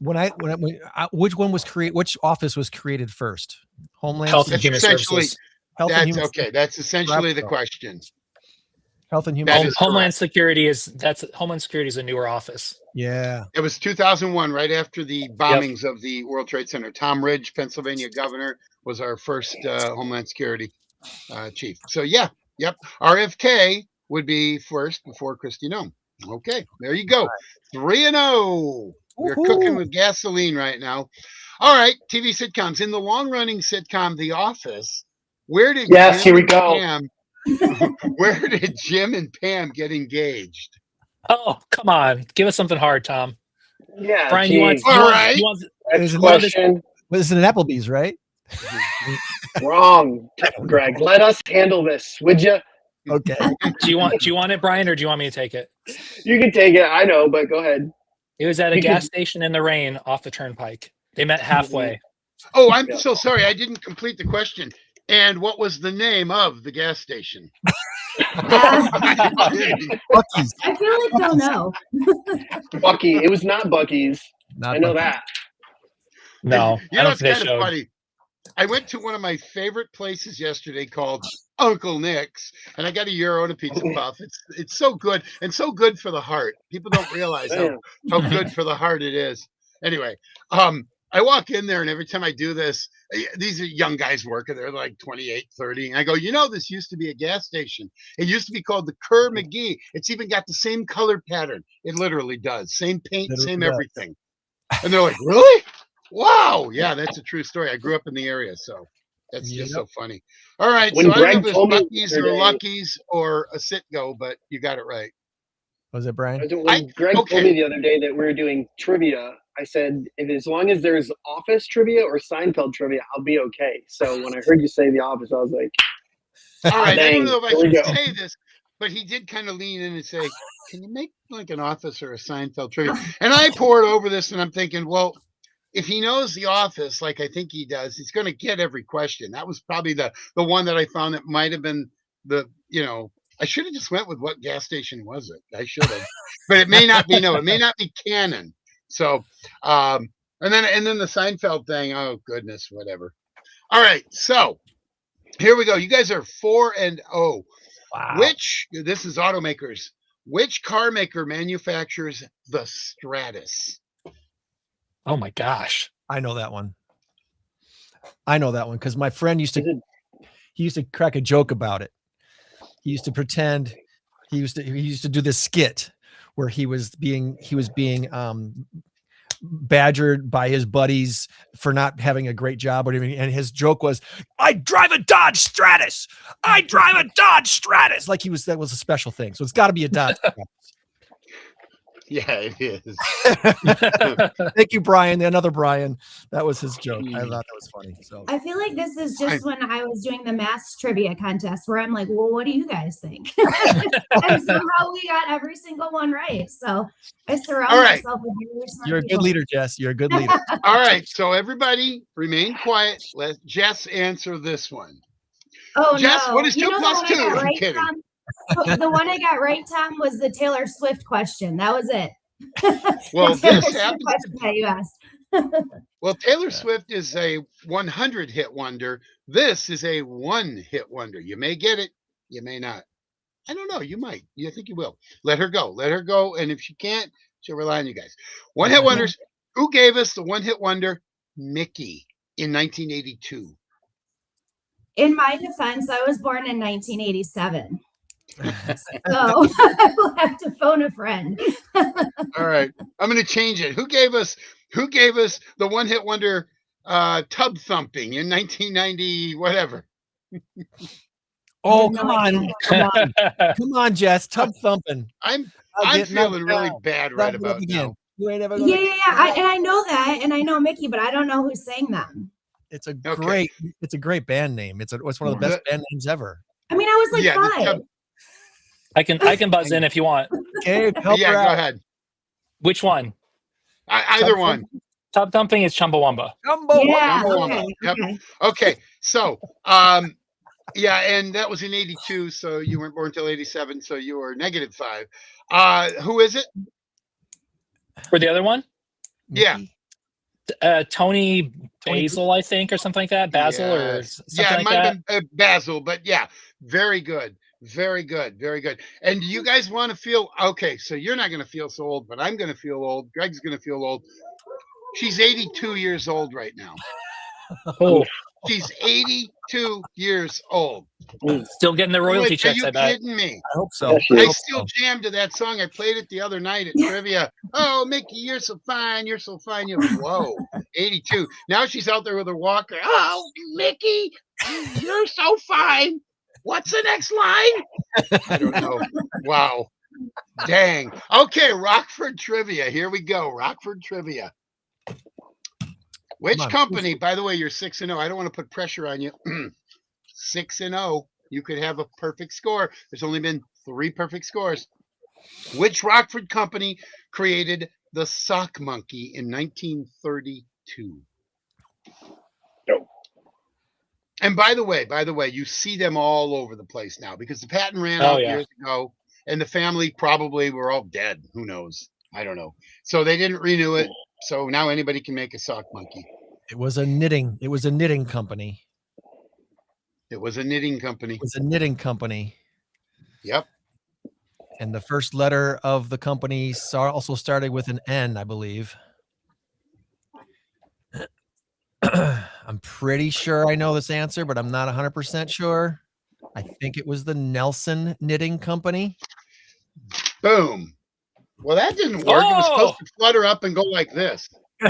which one was created? Which office was created first? Homeland Health and That's Human essentially- Services. Health and That's Human okay. That's essentially the question. Health and Human That Services. is Homeland Security is a newer office. Yeah. It was 2001, right after the bombings of the World Trade Center. Tom Ridge, Pennsylvania governor, was our first Homeland Security chief. So yeah, yep. RFK would be first before Kristi Noem. Okay, there you go. 3-0. We're cooking with gasoline right now. All right, TV sitcoms. In the long-running sitcom The Office, where did Yes, Jim here we and go. Pam, where did Jim and Pam get engaged? Oh, come on. Give us something hard, Tom. Yeah, Brian, geez. you want, All right. Next Is it question. Well, this is an Applebee's, right? Wrong, Greg. Let us handle this, would you? Okay. do you want it, Brian, or do you want me to take it? You can take it. I know, but go ahead. It was at a You gas could- station in the rain off the turnpike. They met halfway. Oh, I'm so sorry. I didn't complete the question. And what was the name of the gas station? Buc-ee's. I feel like they'll know. Bucky. It was not Bucky's. Not I know Buc-ee's. that. No, You I know, don't it's think they kind of showed. funny. I went to one of my favorite places yesterday called Uncle Nick's, and I got a euro and a pizza puff. It's so good, and so good for the heart. People don't realize how good for the heart it is. Anyway, I walk in there, and every time I do this, these are young guys working. They're like 28, 30. And I go, this used to be a gas station. It used to be called the Kerr McGee. It's even got the same color pattern. It literally does. Same paint, Literally same does. everything. And they're like, really? Wow. Yeah, that's a true story. I grew up in the area, so that's just so funny. All right. When So I don't know Greg if it's told me the Buc-ee's other or day- Lucky's or a Sitgo, but you got it right. Was it Brian? When Greg okay. told me the other day that we were doing trivia, I said, as long as there's Office trivia or Seinfeld trivia, I'll be okay. So when I heard you say The Office, I was like, All right. I dang, don't know if I here we should go. say this, but he did kind of lean in and say, "Can you make like an Office or a Seinfeld trivia?" And I poured over this, and I'm thinking, well, if he knows The Office like I think he does, he's going to get every question. That was probably the one that I found that might have been I should have just went with what gas station was it? I should have, but it may not be. No, it may not be canon. So, and then the Seinfeld thing. Oh goodness, whatever. All right, so here we go. You guys are 4-0. Wow. This is automakers. Which car maker manufactures the Stratus? Oh my gosh. I know that one. Because my friend used to crack a joke about it. He used to pretend he used to do this skit where he was being badgered by his buddies for not having a great job or anything, and his joke was, "I drive a Dodge Stratus. I drive a Dodge Stratus." Like that was a special thing. So it's got to be a Dodge Stratus. Yeah, it is. Thank you, Brian. Another Brian. That was his joke. I thought that was funny. So I feel like this is just when I was doing the mass trivia contest where I'm like, well, what do you guys think? And somehow we got every single one right. So I surround myself with very smart You're a people. good leader, Jess. You're a good leader. All right, so everybody remain quiet. Let Jess answer this one. Oh, Jess, no. what is 2 You know plus the 2? one I got I'm right, kidding. Tom? The one I got right, Tom, was the Taylor Swift question. That was it. Well, The Taylor this Swift happens. question that you asked. Well, Taylor Swift is a 100 hit wonder. This is a 1-hit wonder. You may get it. You may not. I don't know. You might. You think you will. Let her go. Let her go. And if she can't, she'll rely on you guys. 1-hit wonders. Who gave us the 1-hit wonder? Mickey in 1982. In my defense, I was born in 1987. So I will have to phone a friend. All right. I'm going to change it. Who gave us the 1-hit wonder Tub Thumping in 1990 whatever? Oh, come on, Jess. Tub thumping. I'm feeling really bad right about now. You ain't ever Yeah. And I know that, and I know Mickey, but I don't know who sang them. It's a great band name. It's one of the best band names ever. I mean, I was like 5. I can buzz in if you want. Okay, help her out. Go ahead. Which one? Either one. Tub thumping is Chumbawamba. Yeah. Chumbawamba. Okay. Yep. Okay. So, yeah, and that was in 82, so you weren't born until 87, so you were -5. Who is it? For the other one? Yeah. Tony Basil, I think, or something like that. Basil or something it like might that. have been Basil, but yeah, very good. Very good. Very good. And do you guys want to feel okay? So you're not going to feel so old, but I'm going to feel old. Greg's going to feel old. She's 82 years old right now. Oh, She's 82 years old. still getting the royalty Are checks, you I bet. kidding me? I hope so. I still jammed to that song. I played it the other night at trivia. Oh, Mickey, you're so fine. You're so fine. Whoa, 82. Now she's out there with her walker. Oh, Mickey, you're so fine. What's the next line? I don't know. Wow. Dang. Okay, Rockford trivia. Here we go. Rockford trivia. Which company, by the way, you're 6-0. I don't want to put pressure on you. 6-0. You could have a perfect score. There's only been 3 perfect scores. Which Rockford company created the sock monkey in 1932? And by the way, you see them all over the place now because the patent ran out years ago, and the family probably were all dead. Who knows? I don't know. So they didn't renew it. So now anybody can make a sock monkey. It was a knitting company. It was a knitting company. It was a knitting company. Yep. And the first letter of the company also started with an N, I believe. I'm pretty sure I know this answer, but I'm not 100% sure. I think it was the Nelson Knitting Company. Boom. Well, that didn't work. It was supposed to flutter up and go like this. See,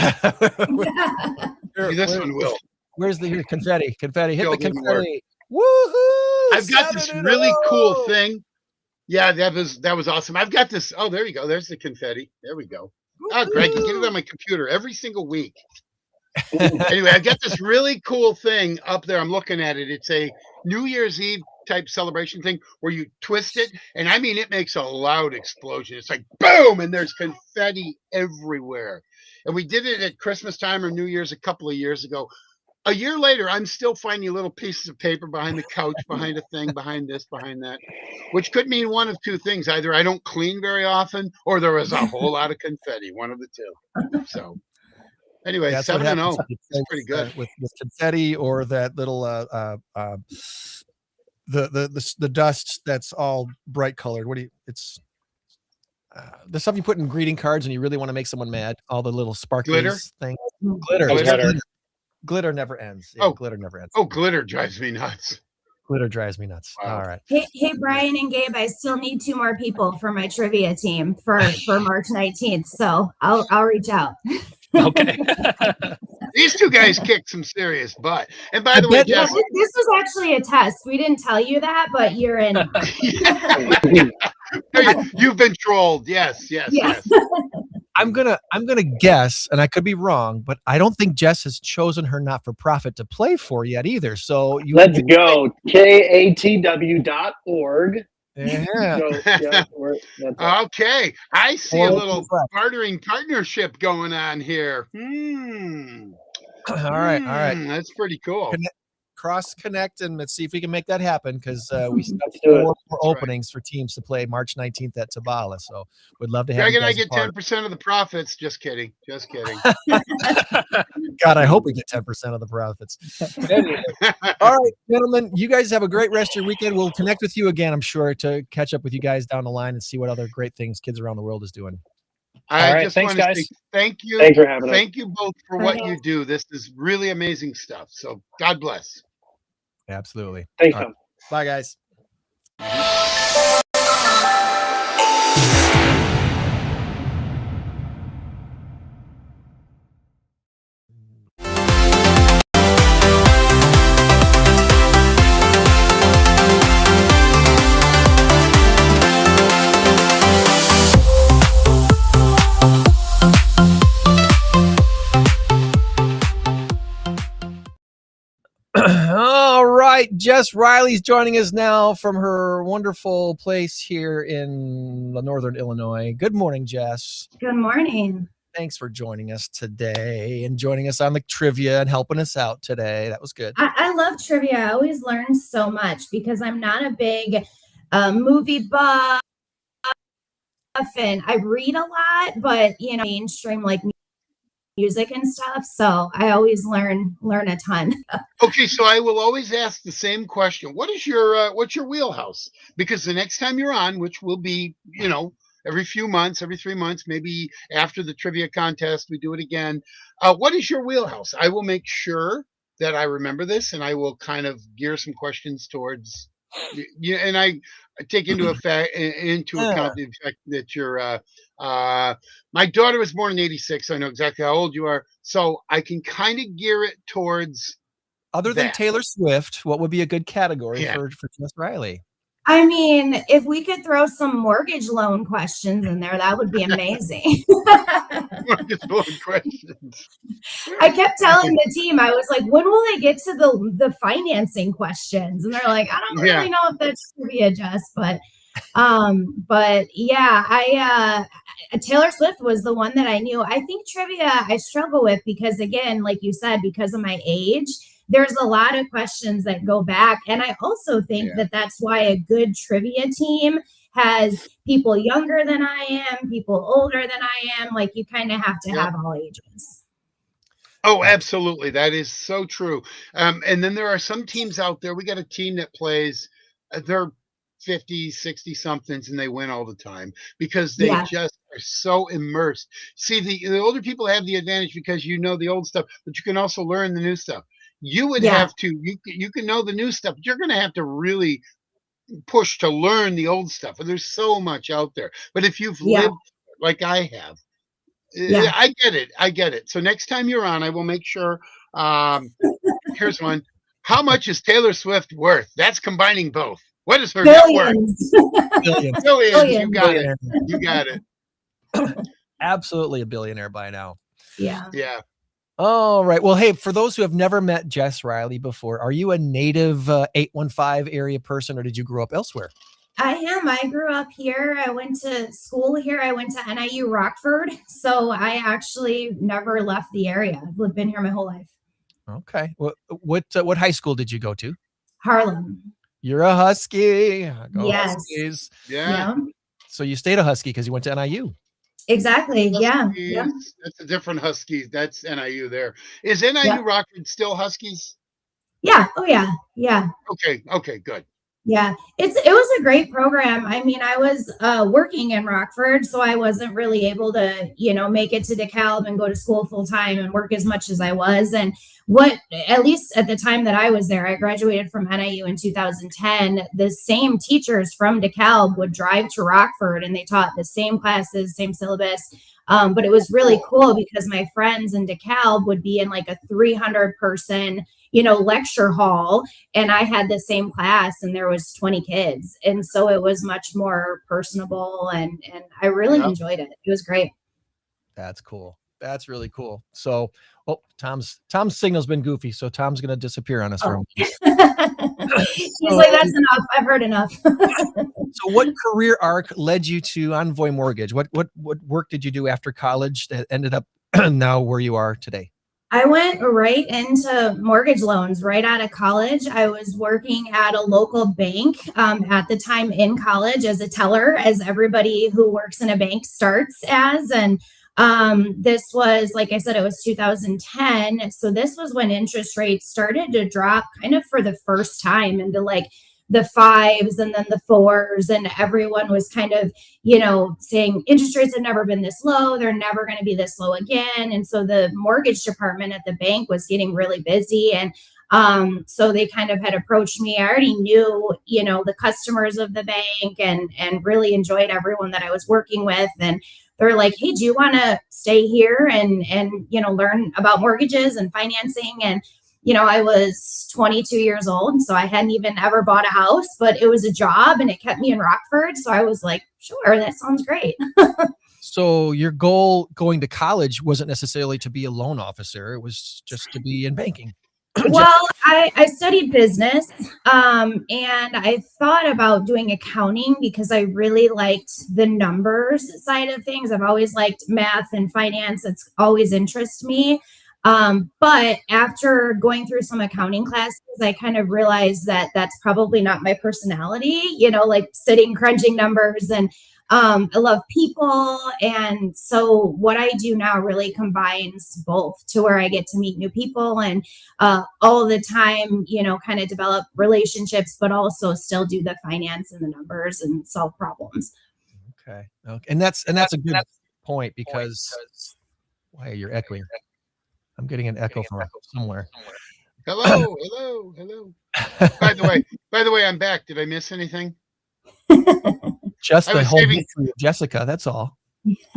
this one will. Where's the confetti? Confetti. Hit the confetti. Work. Woohoo! I've got this really cool thing. Yeah, that was awesome. I've got this. Oh, there you go. There's the confetti. There we go. Oh, Greg, you get it on my computer every single week. Anyway, I got this really cool thing up there. I'm looking at it. It's a New Year's Eve type celebration thing where you twist it, and I mean it makes a loud explosion. It's like boom, and there's confetti everywhere. And we did it at Christmas time or New Year's a couple of years ago. A year later, I'm still finding little pieces of paper behind the couch, behind a thing, behind this, behind that, which could mean one of two things. Either I don't clean very often, or there was a whole lot of confetti, one of the two. So anyway, That's 7-0. It's pretty good. With confetti or that little the dust that's all bright colored. It's the stuff you put in greeting cards and you really want to make someone mad. All the little sparkly things. Glitter never ends. Yeah, glitter never ends. Oh, glitter drives me nuts. Glitter drives me nuts. Wow. All right. Hey, Brian and Gabe, I still need 2 more people for my trivia team for March 19th. So I'll reach out. Okay. These 2 guys kicked some serious butt. And by the way, Jess, this was actually a test. We didn't tell you that, but you're in. You've been trolled. Yes. I'm gonna guess, and I could be wrong, but I don't think Jess has chosen her not-for-profit to play for yet either. So let's go katw.org. Yeah. Okay. I see a little bartering partnership going on here. All right. That's pretty cool. Cross connect and let's see if we can make that happen, because we still have 4 more openings for teams to play March 19th at Tabala. So we'd love to have Greg you and I guys get 10% of the profits. Just kidding. God, I hope we get 10% of the profits. Anyway. All right, gentlemen, you guys have a great rest of your weekend. We'll connect with you again, I'm sure, to catch up with you guys down the line and see what other great things kids around the world is doing. I just want to say thank you. Thanks for having us. Thank you both for what you do. This is really amazing stuff. So God bless. Absolutely. Thanks, Tom. Bye, guys. All right, Jess Rielly's joining us now from her wonderful place here in northern Illinois. Good morning, Jess. Good morning. Thanks for joining us today and joining us on the trivia and helping us out today. That was good. I love trivia. I always learn so much because I'm not a big movie buff, and I read a lot, but mainstream like music and stuff. So I always learn a ton. Okay, so I will always ask the same question. What's your wheelhouse? Because the next time you're on, which will be, every few months, every 3 months, maybe after the trivia contest, we do it again. What is your wheelhouse? I will make sure that I remember this, and I will kind of gear some questions towards you. And I take into account the fact that you're. My daughter was born in '86, so I know exactly how old you are. So I can kind of gear it towards. Other than Taylor Swift, what would be a good category for Jess Rielly? I mean, if we could throw some mortgage loan questions in there, that would be amazing. Mortgage loan questions. I kept telling the team, I was like, when will they get to the financing questions? And they're like, I don't really know if that's trivia, Jess, but yeah, Taylor Swift was the one that I knew. I think trivia I struggle with because, again, like you said, because of my age, there's a lot of questions that go back. And I also think that that's why a good trivia team has people younger than I am, people older than I am. Like, you kind of have to have all ages. Oh, absolutely. That is so true. And then there are some teams out there. We got a team that plays, they're 50, 60 somethings, and they win all the time because they just are so immersed. See, the older people have the advantage because you know the old stuff, but you can also learn the new stuff. You would have to, you can know the new stuff, but you're going to have to really push to learn the old stuff. And there's so much out there. But if you've lived like I have, I get it. So next time you're on, I will make sure. Here's one. How much is Taylor Swift worth? That's combining both. What is her net worth? Billions. You got it. You got it. Absolutely a billionaire by now. Yeah. Yeah. All right. Well, hey, for those who have never met Jess Rielly before, are you a native 815 area person, or did you grow up elsewhere? I am. I grew up here. I went to school here. I went to NIU Rockford. So I actually never left the area. I've been here my whole life. Okay. What high school did you go to? Harlem. You're a Husky. Go Yes. Huskies. Yeah. Yeah. So you stayed a Husky because you went to NIU. Exactly. Yeah. Yeah. Huskies. That's a different Huskies. That's NIU there. Is NIU Yeah. Rockford still Huskies? Yeah. Oh yeah. Yeah. Okay. Okay. Good. Yeah, it was a great program. I mean, I was working in Rockford, so I wasn't really able to, make it to DeKalb and go to school full time and work as much as I was. And at least at the time that I was there, I graduated from NIU in 2010. The same teachers from DeKalb would drive to Rockford, and they taught the same classes, same syllabus. But it was really cool because my friends in DeKalb would be in like a 300 person lecture hall, and I had the same class and there was 20 kids, and so it was much more personable, and I really enjoyed it. It was great. That's cool. That's really cool. So, Tom's signal's been goofy, so Tom's gonna disappear on us for a moment. He's like, that's enough. I've heard enough. So what career arc led you to Envoy Mortgage? What work did you do after college that ended up now where you are today? I went right into mortgage loans right out of college. I was working at a local bank at the time in college as a teller, as everybody who works in a bank starts as. And this was, like I said, it was 2010. So this was when interest rates started to drop kind of for the first time into like the 5s and then the 4s, and everyone was kind of, saying interest rates have never been this low. They're never going to be this low again. And so the mortgage department at the bank was getting really busy. And so they kind of had approached me. I already knew, the customers of the bank and really enjoyed everyone that I was working with. And they're like, hey, do you want to stay here and learn about mortgages and financing? And I was 22 years old, so I hadn't even ever bought a house, but it was a job and it kept me in Rockford. So I was like, sure, that sounds great. So your goal going to college wasn't necessarily to be a loan officer. It was just to be in banking. Well, I studied business and I thought about doing accounting because I really liked the numbers side of things. I've always liked math and finance. It's always interests me. But after going through some accounting classes, I kind of realized that that's probably not my personality, like sitting, crunching numbers. And I love people. And so what I do now really combines both, to where I get to meet new people and all the time, kind of develop relationships, but also still do the finance and the numbers and solve problems. Okay. And that's a good point, because why you're echoing. I'm getting an echo from somewhere. Hello. By the way, I'm back. Did I miss anything? Just the whole history of Jessica. That's all.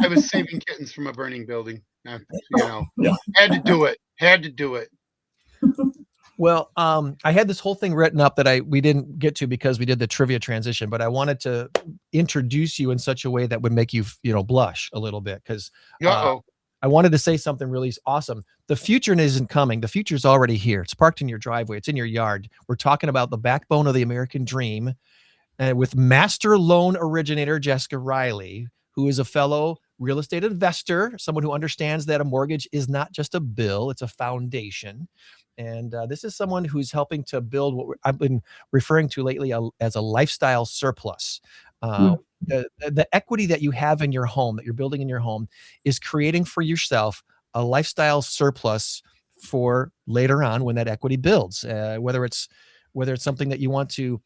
I was saving kittens from a burning building. Had to do it. Well, I had this whole thing written up that we didn't get to because we did the trivia transition, but I wanted to introduce you in such a way that would make you, blush a little bit, because I wanted to say something really awesome. The future isn't coming. The future's already here. It's parked in your driveway. It's in your yard. We're talking about the backbone of the American dream, with master loan originator Jessica Rielly, who is a fellow real estate investor, someone who understands that a mortgage is not just a bill, it's a foundation. And this is someone who's helping to build what I've been referring to lately as a lifestyle surplus. The equity that you have in your home, that you're building in your home, is creating for yourself a lifestyle surplus for later on when that equity builds. Whether it's something that you want to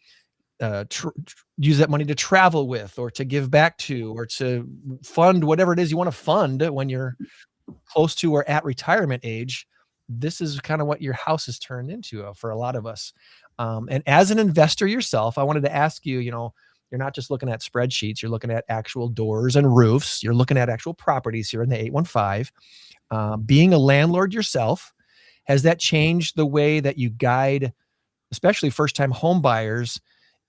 use that money to travel with, or to give back to, or to fund whatever it is you want to fund when you're close to or at retirement age. This is kind of what your house has turned into for a lot of us. And as an investor yourself, I wanted to ask you, you're not just looking at spreadsheets, you're looking at actual doors and roofs. You're looking at actual properties here in the 815. Being a landlord yourself, has that changed the way that you guide, especially first-time home buyers,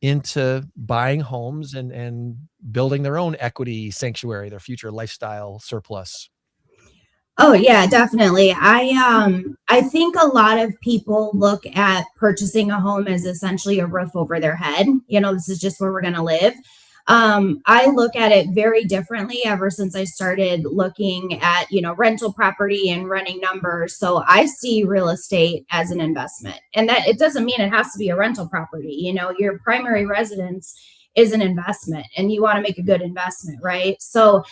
into buying homes and building their own equity sanctuary, their future lifestyle surplus? Oh yeah, definitely. I think a lot of people look at purchasing a home as essentially a roof over their head. You know, this is just where we're going to live. I look at it very differently ever since I started looking at, rental property and running numbers. So I see real estate as an investment. And that it doesn't mean it has to be a rental property. Your primary residence is an investment and you want to make a good investment, right? So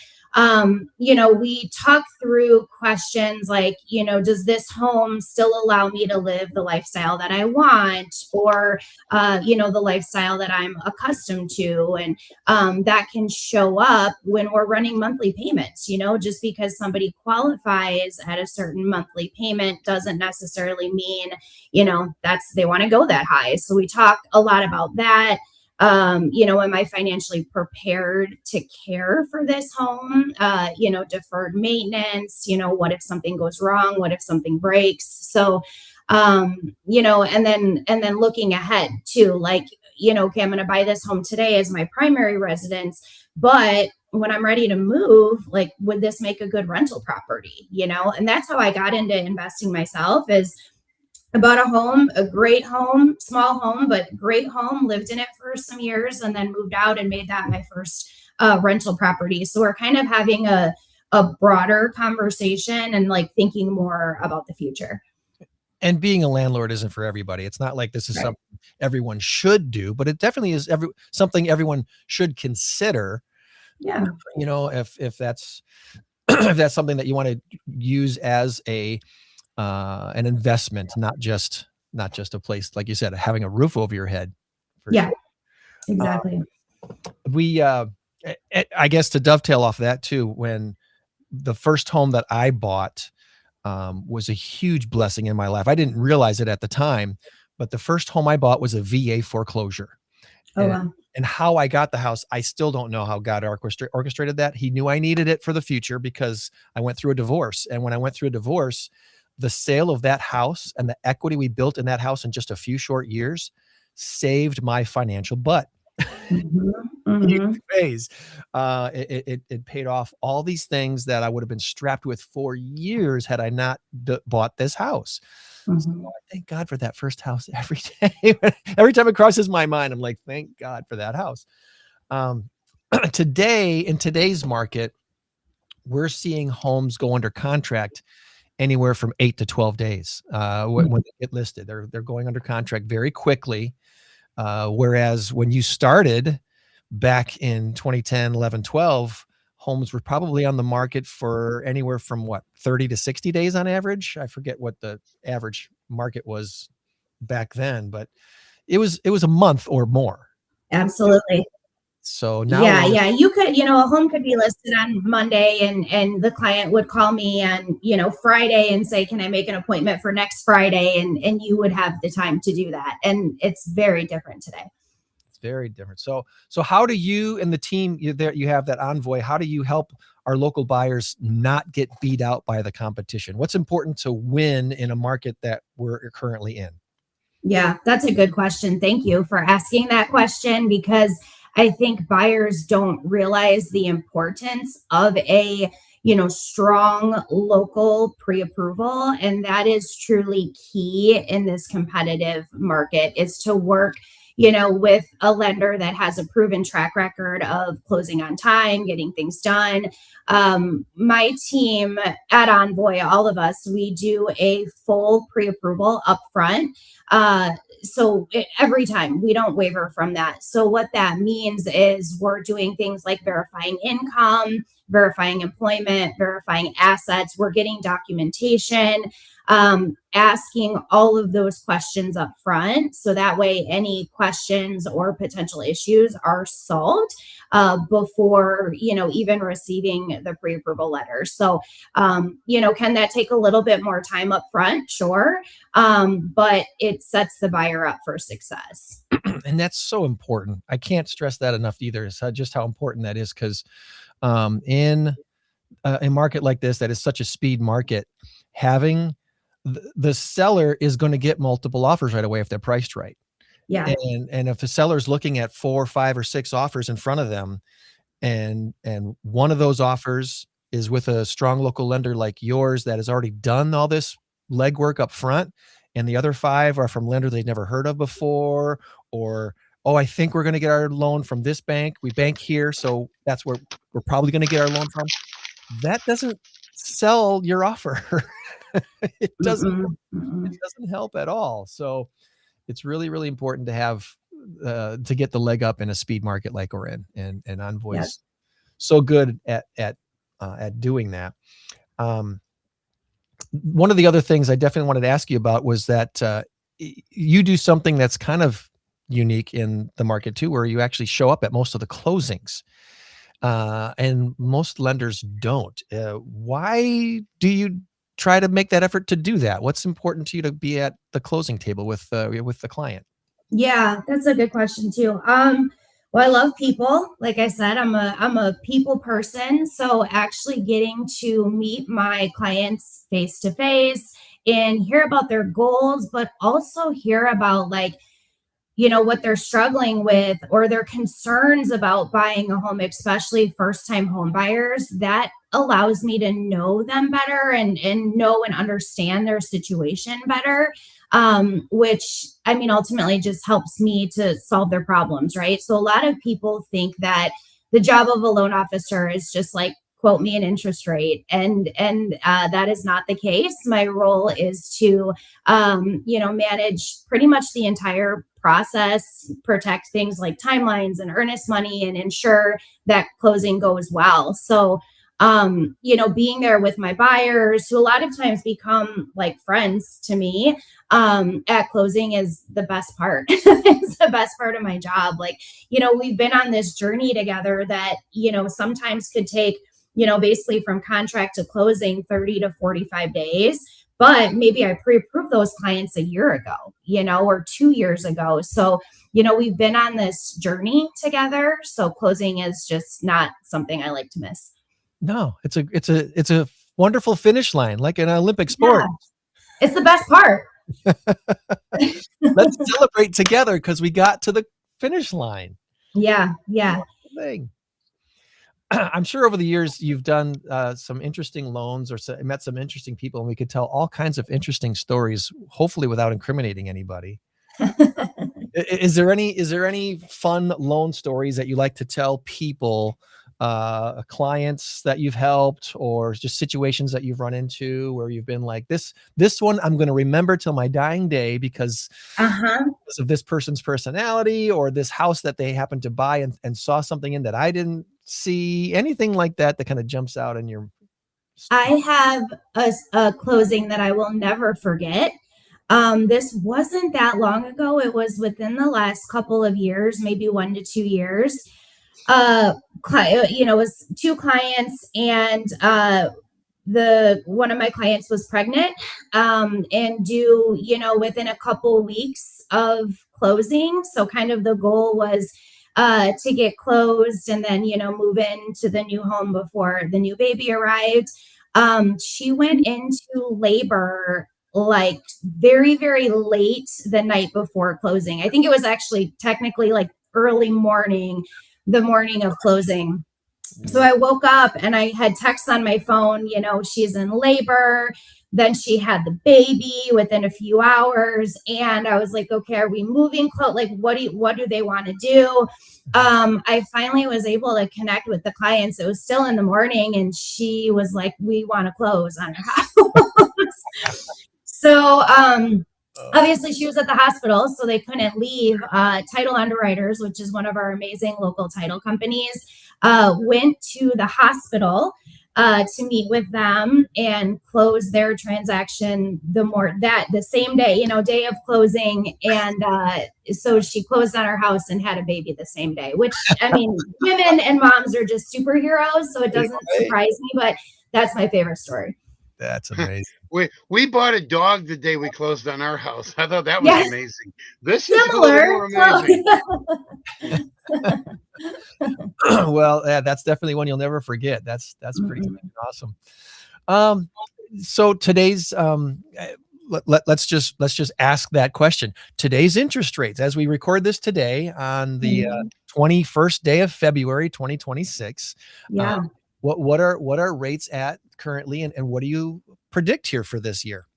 we talk through questions like, does this home still allow me to live the lifestyle that I want, or, the lifestyle that I'm accustomed to? And that can show up when we're running monthly payments. Just because somebody qualifies at a certain monthly payment doesn't necessarily mean, they want to go that high. So we talk a lot about that. Am I financially prepared to care for this home? Deferred maintenance, what if something goes wrong? What if something breaks? So, and then looking ahead too, like, okay, I'm going to buy this home today as my primary residence, but when I'm ready to move, like, would this make a good rental property? And that's how I got into investing myself. Is I bought a home, a great home, small home, but great home, lived in it for some years and then moved out and made that my first rental property. So we're kind of having a broader conversation and like thinking more about the future. And being a landlord isn't for everybody. It's not like this is something everyone should do, but it definitely is something everyone should consider. Yeah. If that's if that's something that you want to use as an investment, not just a place, like you said, having a roof over your head. Yeah, sure. Exactly. I guess to dovetail off that too, when the first home that I bought was a huge blessing in my life. I didn't realize it at the time, but the first home I bought was a VA foreclosure. Oh, wow. And how I got the house, I still don't know how God orchestrated that. He knew I needed it for the future because I went through a divorce. And when I went through a divorce, the sale of that house and the equity we built in that house in just a few short years saved my financial butt. Ways. It paid off all these things that I would have been strapped with for years had I not bought this house. So I thank God for that first house every day. Every time it crosses my mind, I'm like, thank God for that house. Today, in today's market, we're seeing homes go under contract anywhere from 8 to 12 days when they get listed. They're going under contract very quickly. Whereas when you started back in 2010, 11, 12, homes were probably on the market for anywhere from 30 to 60 days on average. I forget what the average market was back then, but it was a month or more. Absolutely. So now, yeah, you could, a home could be listed on Monday and the client would call me on, Friday and say, can I make an appointment for next Friday? And you would have the time to do that. And it's very different today. It's very different. So how do you and the team you have that Envoy, how do you help our local buyers not get beat out by the competition? What's important to win in a market that we're currently in? Yeah, that's a good question. Thank you for asking that question, because I think buyers don't realize the importance of a, strong local pre-approval. And that is truly key in this competitive market, is to work, with a lender that has a proven track record of closing on time, getting things done. My team at Envoy, all of us, we do a full pre-approval upfront. So every time, we don't waver from that. So what that means is we're doing things like verifying income, verifying employment, verifying assets. We're getting documentation, asking all of those questions up front. So that way any questions or potential issues are solved before, even receiving the pre-approval letter. So, can that take a little bit more time up front? Sure. But it sets the buyer up for success. And that's so important. I can't stress that enough either. It's just how important that is, because in a market like this, that is such a speed market, having the seller is going to get multiple offers right away if they're priced right. Yeah. And if a seller's looking at 4, 5, or 6 offers in front of them, and one of those offers is with a strong local lender like yours that has already done all this legwork up front, and the other 5 are from lenders they've never heard of before, or, oh, I think we're going to get our loan from this bank. We bank here, so that's where we're probably going to get our loan from. That doesn't sell your offer. It doesn't help at all. So it's really, really important to have to get the leg up in a speed market like we're in, and Envoy's so good at doing that. One of the other things I definitely wanted to ask you about was that you do something that's kind of unique in the market too, where you actually show up at most of the closings, and most lenders don't. Why do you try to make that effort to do that? What's important to you to be at the closing table with the client? Yeah, that's a good question too. Well, I love people. Like I said, I'm a people person. So actually getting to meet my clients face to face and hear about their goals, but also hear about like, what they're struggling with or their concerns about buying a home, especially first time home buyers, that allows me to know them better and know and understand their situation better. Which I mean, ultimately just helps me to solve their problems, right? So a lot of people think that the job of a loan officer is just like, quote me an interest rate. And that is not the case. My role is to, manage pretty much the entire process, protect things like timelines and earnest money, and ensure that closing goes well. So, being there with my buyers, who a lot of times become like friends to me, at closing is the best part. It's the best part of my job. Like, we've been on this journey together that, sometimes could take, basically from contract to closing 30 to 45 days. But maybe I pre-approved those clients a year ago, or 2 years ago. So, we've been on this journey together. So closing is just not something I like to miss. No, it's a wonderful finish line, like an Olympic sport. Yeah, it's the best part. Let's celebrate together because we got to the finish line. Yeah. Thing. I'm sure over the years you've done some interesting loans or met some interesting people, and we could tell all kinds of interesting stories, hopefully without incriminating anybody. Is there any fun loan stories that you like to tell people, clients that you've helped, or just situations that you've run into where you've been like, this one I'm going to remember till my dying day because of this person's personality, or this house that they happened to buy and saw something in that I didn't see? Anything like that kind of jumps out in your... I have a closing that I will never forget. This wasn't that long ago. It was within the last couple of years, maybe 1 to 2 years. It was 2 clients, and one of my clients was pregnant, and due, within a couple weeks of closing. So kind of the goal was to get closed and then, move into the new home before the new baby arrived. She went into labor like very, very late the night before closing. I think it was actually technically like early morning, the morning of closing. So I woke up and I had texts on my phone, she's in labor. Then she had the baby within a few hours. And I was like, okay, are we moving close? Like, what do they want to do? I finally was able to connect with the clients. It was still in the morning, and she was like, we want to close on her house. So, obviously she was at the hospital, so they couldn't leave. Title Underwriters, which is one of our amazing local title companies, went to the hospital to meet with them and close their transaction the same day, day of closing. And so she closed on her house and had a baby the same day, which, I mean, women and moms are just superheroes, so it doesn't surprise me, but that's my favorite story. That's amazing. We bought a dog the day we closed on our house. I thought that was amazing. This Similar. is a little more amazing. Well, that's definitely one you'll never forget. That's pretty awesome. So today's let's just ask that question. Today's interest rates, as we record this today on the 21st day of February 2026. What are rates at currently, and what do you predict here for this year?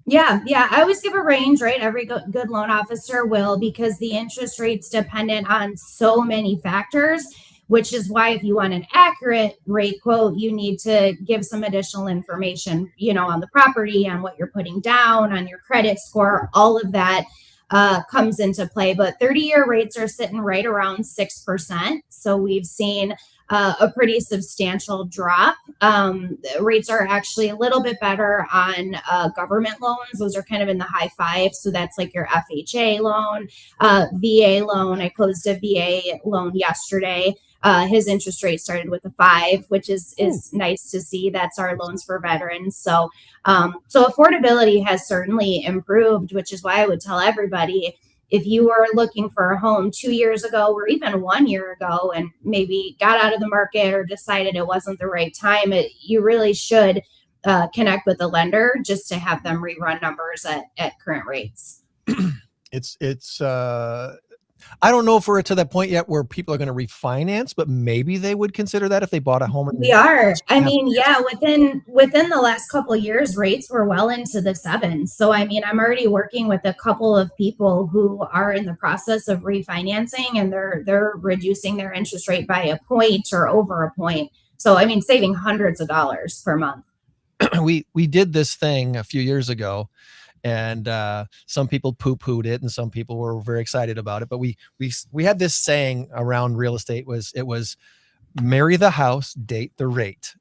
Yeah, yeah. I always give a range, right? Every good loan officer will, because the interest rate's dependent on so many factors, which is why if you want an accurate rate quote, you need to give some additional information, on the property, on what you're putting down, on your credit score, all of that comes into play. But 30-year rates are sitting right around 6%. So we've seen a pretty substantial drop. Rates are actually a little bit better on government loans. Those are kind of in the high fives. So that's like your FHA loan, VA loan. I closed a VA loan yesterday. His interest rate started with a 5, which is nice to see. That's our loans for veterans. So affordability has certainly improved, which is why I would tell everybody, if you were looking for a home 2 years ago or even 1 year ago and maybe got out of the market or decided it wasn't the right time, you really should connect with a lender just to have them rerun numbers at current rates. It's I don't know if we're to that point yet where people are going to refinance, but maybe they would consider that if they bought a home. We are. I mean, yeah, within the last couple of years, rates were well into the 7s. So, I mean, I'm already working with a couple of people who are in the process of refinancing, and they're reducing their interest rate by a point or over a point. So, I mean, saving hundreds of dollars per month. We did this thing a few years ago, and some people poo-pooed it and some people were very excited about it. But we had this saying around real estate, it was marry the house, date the rate.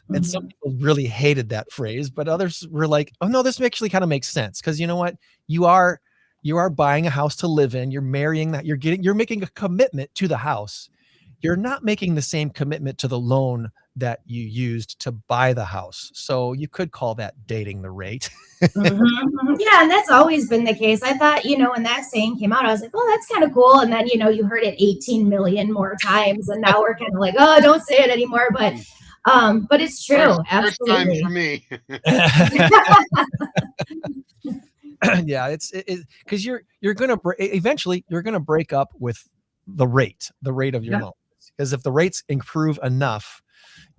And some people really hated that phrase, but others were like, oh no, this actually kind of makes sense. Because you know what? You are buying a house to live in. You're marrying that. You're making a commitment to the house. You're not making the same commitment to the loan that you used to buy the house. So you could call that dating the rate. Yeah, and that's always been the case. I thought, when that saying came out, I was like, oh, that's kind of cool. And then, you heard it 18 million more times. And now we're kind of like, oh, don't say it anymore. But it's true. First time Absolutely. for me. Yeah, it's because you're going to eventually you're going to break up with the rate of your loan. Because if the rates improve enough,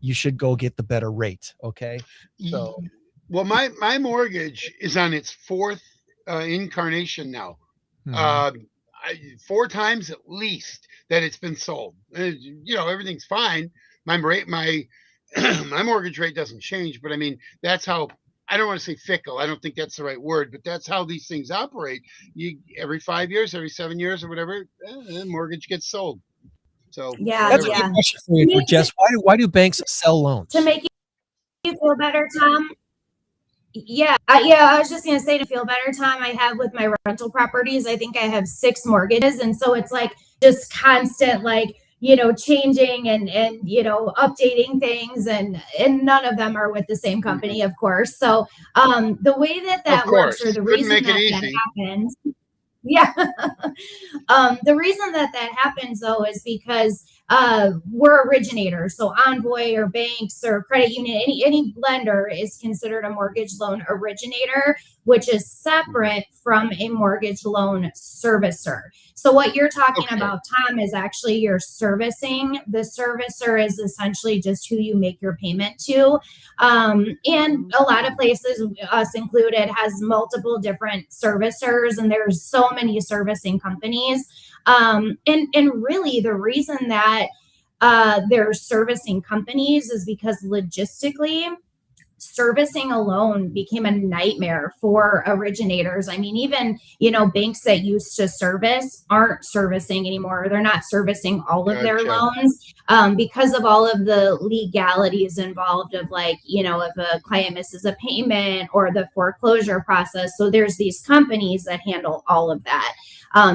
you should go get the better rate. Okay. So, well, my mortgage is on its 4th incarnation now. 4 times at least that it's been sold. Everything's fine. My mortgage rate doesn't change, but I mean, that's how, I don't want to say fickle. I don't think that's the right word, but that's how these things operate. Every 5 years, every 7 years or whatever, the mortgage gets sold. So that's a good question for you, Jess. Why do banks sell loans? To make you feel better, Tom. Yeah, I was just gonna say, to feel better, Tom, I have with my rental properties, I think I have 6 mortgages, and so it's like just constant, like, changing and updating things, and none of them are with the same company, of course. So the way that works, or the reason that happens. Yeah. The reason that happens, though, is because we're originators. So Envoy or banks or credit union, any lender is considered a mortgage loan originator, which is separate from a mortgage loan servicer. So what you're talking about, Tom, is actually your servicing. The servicer is essentially just who you make your payment to. And a lot of places, us included, has multiple different servicers, and there's so many servicing companies. And really the reason that there's servicing companies is because logistically, servicing a loan became a nightmare for originators. I mean, even, banks that used to service aren't servicing anymore. They're not servicing all of their loans because of all of the legalities involved of, like, if a client misses a payment or the foreclosure process. So there's these companies that handle all of that.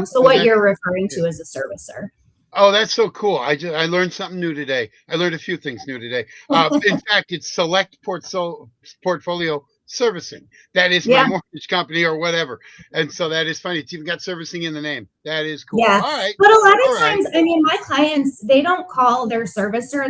So what you're referring to is a servicer. Oh, that's so cool. I learned something new today. I learned a few things new today. In fact, it's Select Portfolio servicing. That is my Yeah. mortgage company or whatever. And so that is funny. It's even got servicing in the name. That is cool. Yeah. All right. But a lot All of right. times, I mean, my clients, they don't call their servicer.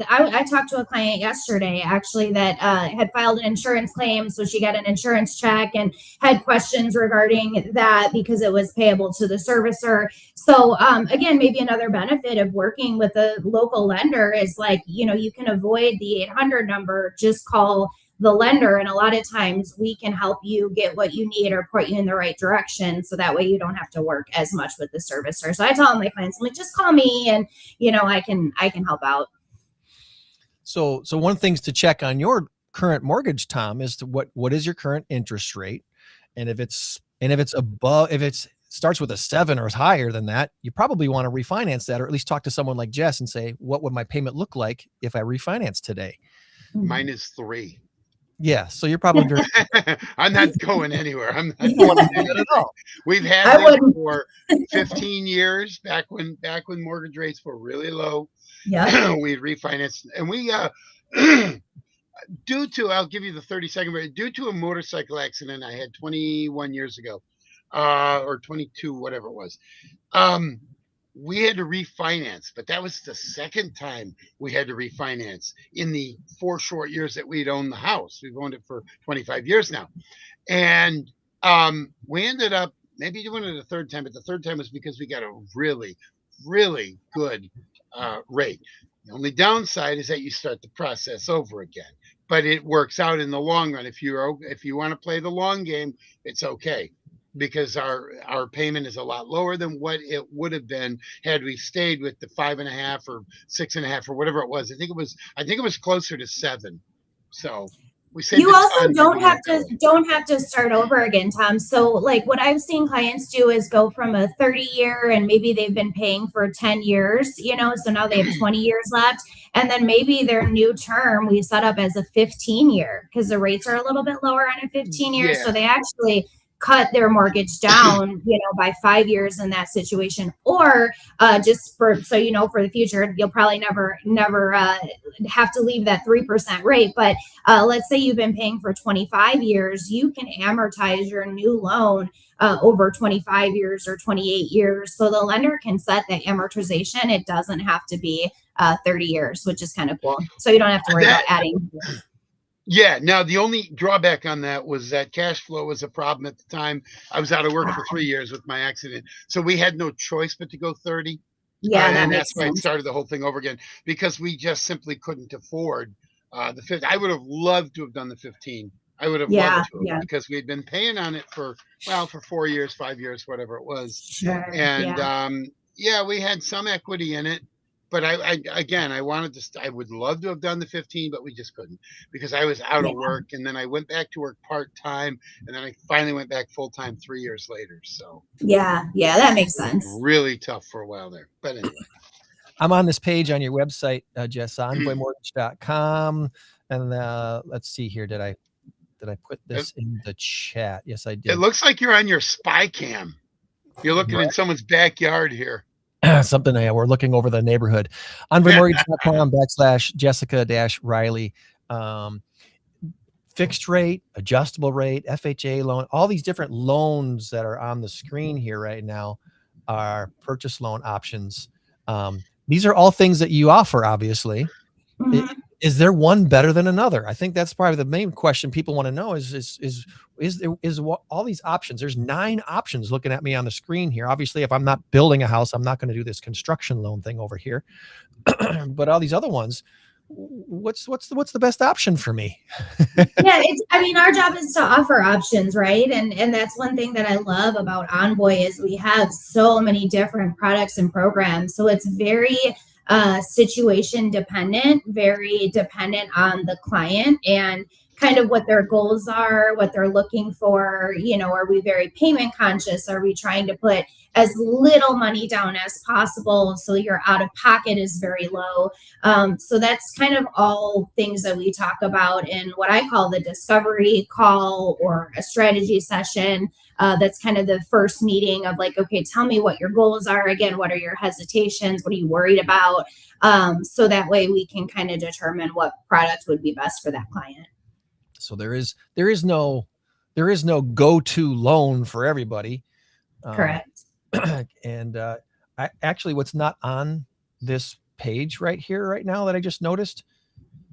I talked to a client yesterday, actually, that had filed an insurance claim. So she got an insurance check and had questions regarding that because it was payable to the servicer. So again, maybe another benefit of working with a local lender is like, you know, you can avoid the 800 number, just call the lender, and a lot of times we can help you get what you need or point you in the right direction, so that way you don't have to work as much with the servicer. So I tell my clients, I'm like, just call me, and you know, I can help out. So one of the things to check on your current mortgage, Tom, is to what is your current interest rate, and if it's above, if it's starts with a 7 or is higher than that, you probably want to refinance that, or at least talk to someone like Jess and say, what would my payment look like if I refinance today? Mine is 3. Yeah, so you're probably very. I'm not going anywhere. I'm not Don't doing want to do that anything. at all. We've I had this wouldn't. for 15 years, back when mortgage rates were really low. Yeah. We refinanced, and we due to, I'll give you the 30-second, but due to a motorcycle accident I had 21 years ago, or 22, whatever it was. We had to refinance, but that was the second time we had to refinance in the 4 short years that we'd owned the house. We've owned it for 25 years now. And we ended up maybe doing it a third time, but the third time was because we got a really, really good rate. The only downside is that you start the process over again, but it works out in the long run. If you want to play the long game, it's okay, because our payment is a lot lower than what it would have been had we stayed with the 5.5 or 6.5 or whatever it was. I think it was closer to 7. So we saved. You also don't have to start over again, Tom. So like what I've seen clients do is go from a 30-year, and maybe they've been paying for 10 years, you know, so now they have 20 years left. And then maybe their new term we set up as a 15-year, because the rates are a little bit lower on a 15-year. Yeah. So they actually cut their mortgage down, you know, by 5 years in that situation. Or just for, so you know, for the future, you'll probably never have to leave that 3% rate. But let's say you've been paying for 25 years, you can amortize your new loan over 25 years or 28 years. So the lender can set the amortization. It doesn't have to be 30 years, which is kind of cool. So you don't have to worry about adding. Yeah. Now, the only drawback on that was that cash flow was a problem at the time. I was out of work for 3 years with my accident. So we had no choice but to go 30. Yeah, and that's why I started the whole thing over again, because we just simply couldn't afford the 15. I would have loved to have done the 15. I would have loved to have, because we had been paying on it for 4 years, 5 years, whatever it was. Sure. And we had some equity in it. But I would love to have done the 15, but we just couldn't, because I was out of work, and then I went back to work part-time, and then I finally went back full-time 3 years later. So yeah, that makes sense. Really tough for a while there, but anyway. I'm on this page on your website, Jess, envoymortgage.com, and let's see here. Did I put this in the chat? Yes, I did. It looks like you're on your spy cam. You're looking in someone's backyard here. Something we're looking over the neighborhood. Envoymortgage.com /Jessica-Rielly. Fixed rate, adjustable rate, FHA loan, all these different loans that are on the screen here right now are purchase loan options. These are all things that you offer, obviously. Mm-hmm. Is there one better than another? I think that's probably the main question people want to know is what all these options. There's 9 options looking at me on the screen here. Obviously, if I'm not building a house, I'm not going to do this construction loan thing over here. But all these other ones, what's the best option for me? Our job is to offer options, right? And that's one thing that I love about Envoy is we have so many different products and programs. So it's very situation dependent, very dependent on the client and kind of what their goals are, what they're looking for. You know, are we very payment conscious? Are we trying to put as little money down as possible so your out of pocket is very low? So that's kind of all things that we talk about in what I call the discovery call or a strategy session. That's kind of the first meeting of like, okay, tell me what your goals are. Again, what are your hesitations? What are you worried about? So that way we can kind of determine what product would be best for that client. So there is no go-to loan for everybody. Correct. And I actually, what's not on this page right here right now that I just noticed,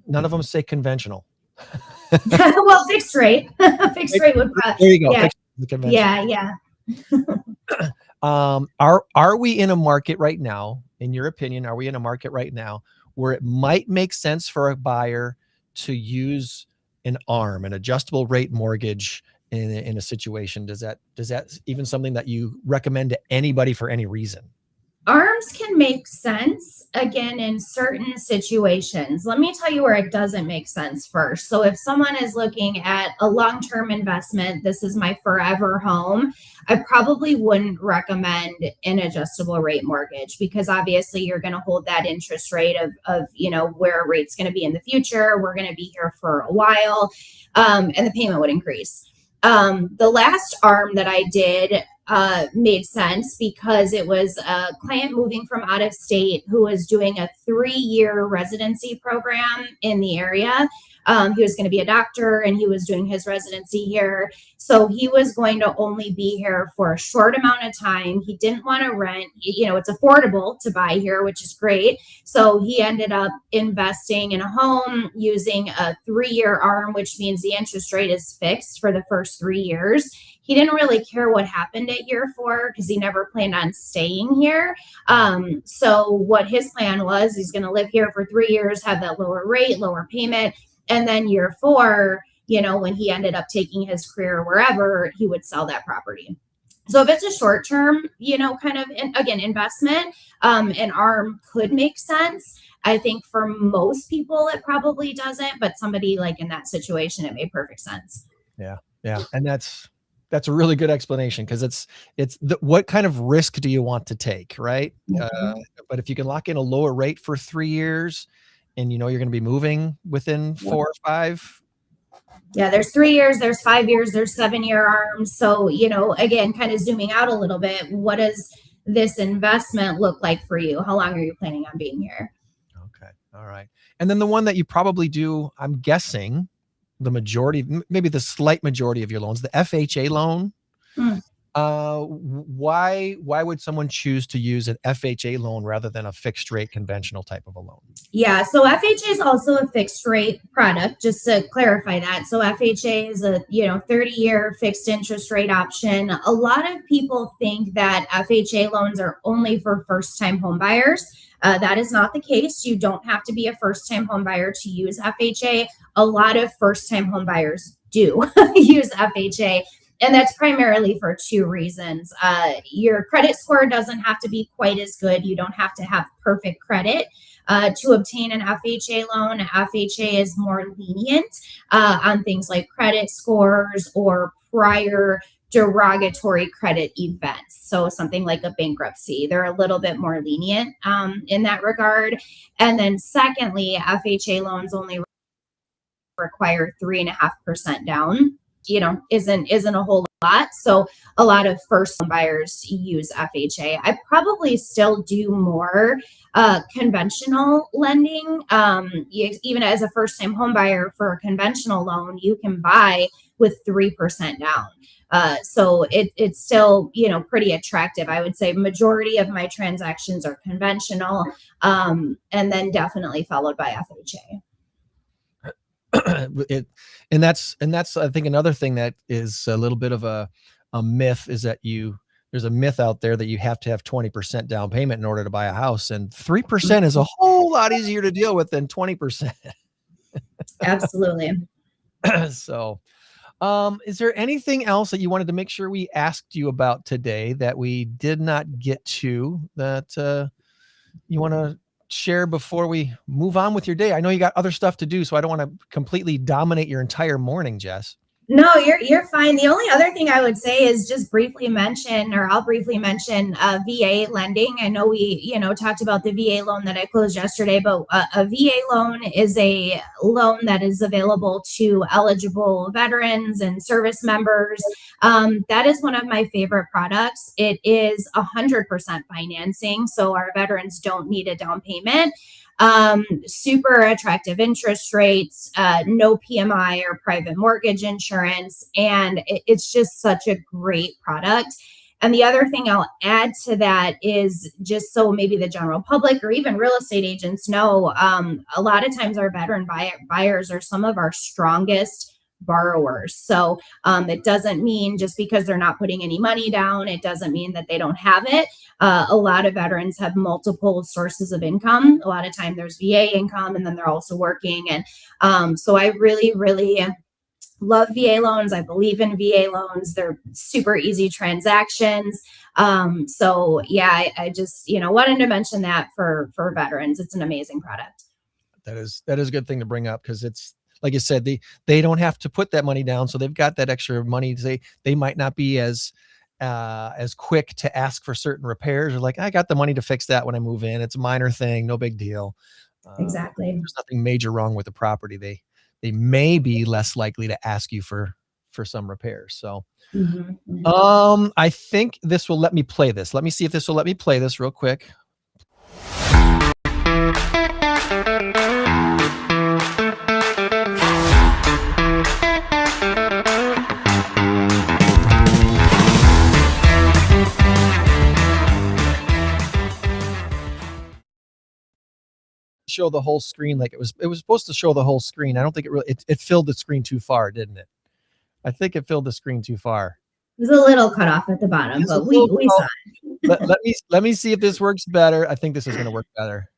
none of them say conventional. Well, fixed rate. Fixed rate would There you go. yeah. Fixed the conventional. Yeah. Are we in a market right now, in your opinion, are we in a market right now where it might make sense for a buyer to use an adjustable rate mortgage in a situation? Does that even something that you recommend to anybody for any reason? ARMs can make sense, again, in certain situations. Let me tell you where it doesn't make sense first. So if someone is looking at a long-term investment, this is my forever home, I probably wouldn't recommend an adjustable rate mortgage, because obviously you're going to hold that interest rate of where a rate's going to be in the future. We're going to be here for a while, and the payment would increase. The last ARM that I did made sense because it was a client moving from out of state who was doing a 3-year residency program in the area. He was going to be a doctor and he was doing his residency here. So he was going to only be here for a short amount of time. He didn't want to rent. It's affordable to buy here, which is great. So he ended up investing in a home using a 3-year ARM, which means the interest rate is fixed for the first 3 years. He didn't really care what happened at year 4 because he never planned on staying here. So what his plan was, he's going to live here for 3 years, have that lower rate, lower payment. And then year 4, when he ended up taking his career wherever, he would sell that property. So if it's a short-term, kind of, again, investment, an ARM could make sense. I think for most people, it probably doesn't, but somebody like in that situation, it made perfect sense. Yeah. And that's a really good explanation, because it's what kind of risk do you want to take, right? Mm-hmm. But if you can lock in a lower rate for 3 years, and you're going to be moving within 4 or 5. Yeah, there's 3 years, there's 5 years, there's 7-year ARMs. So, again, kind of zooming out a little bit, what does this investment look like for you? How long are you planning on being here? Okay. All right. And then the one that you probably do, I'm guessing the majority, maybe the slight majority of your loans, the FHA loan. Why would someone choose to use an FHA loan rather than a fixed rate conventional type of a loan? Yeah, so FHA is also a fixed rate product, just to clarify that. So FHA is a 30-year fixed interest rate option. A lot of people think that FHA loans are only for first-time home buyers. That is not the case. You don't have to be a first-time home buyer to use FHA. A lot of first-time home buyers do use FHA. And that's primarily for 2 reasons. Your credit score doesn't have to be quite as good. You don't have to have perfect credit to obtain an FHA loan. FHA is more lenient on things like credit scores or prior derogatory credit events. So something like a bankruptcy, they're a little bit more lenient in that regard. And then secondly, FHA loans only require 3.5% down. Isn't a whole lot. So a lot of first home buyers use FHA. I probably still do more conventional lending. Even as a first time home buyer for a conventional loan, you can buy with 3% down. So it's still, pretty attractive. I would say majority of my transactions are conventional, and then definitely followed by FHA. And that's I think another thing that is a little bit of a myth is that there's a myth out there that you have to have 20% down payment in order to buy a house, and 3% is a whole lot easier to deal with than 20%. Absolutely. So is there anything else that you wanted to make sure we asked you about today that we did not get to, that you want to share before we move on with your day? I know you got other stuff to do, so I don't want to completely dominate your entire morning, Jess. No, you're fine. The only other thing I would say is just I'll briefly mention VA lending. I know we, talked about the VA loan that I closed yesterday, but a VA loan is a loan that is available to eligible veterans and service members. That is one of my favorite products. It is 100% financing, so our veterans don't need a down payment. super attractive interest rates, no PMI or private mortgage insurance, and it's just such a great product. And the other thing I'll add to that is, just so maybe the general public or even real estate agents know, a lot of times our veteran buyers are some of our strongest borrowers. So it doesn't mean just because they're not putting any money down, it doesn't mean that they don't have it. A lot of veterans have multiple sources of income. A lot of time there's VA income, and then they're also working. And so I really, really love VA loans. I believe in VA loans. They're super easy transactions. So yeah, I just, wanted to mention that for veterans. It's an amazing product. That is a good thing to bring up, because it's, like you said, they don't have to put that money down, so they've got that extra money. They might not be as quick to ask for certain repairs, or like, I got the money to fix that when I move in. It's a minor thing, no big deal. Exactly. There's nothing major wrong with the property. They may be less likely to ask you for some repairs. So, I think this will let me play this. Let me see if this will let me play this real quick. Show the whole screen like it was supposed to show the whole screen. I don't think it filled the screen too far, didn't it? I think it filled the screen too far. There's a little cut off at the bottom, but we saw it. Let me see if this works better. I think this is going to work better.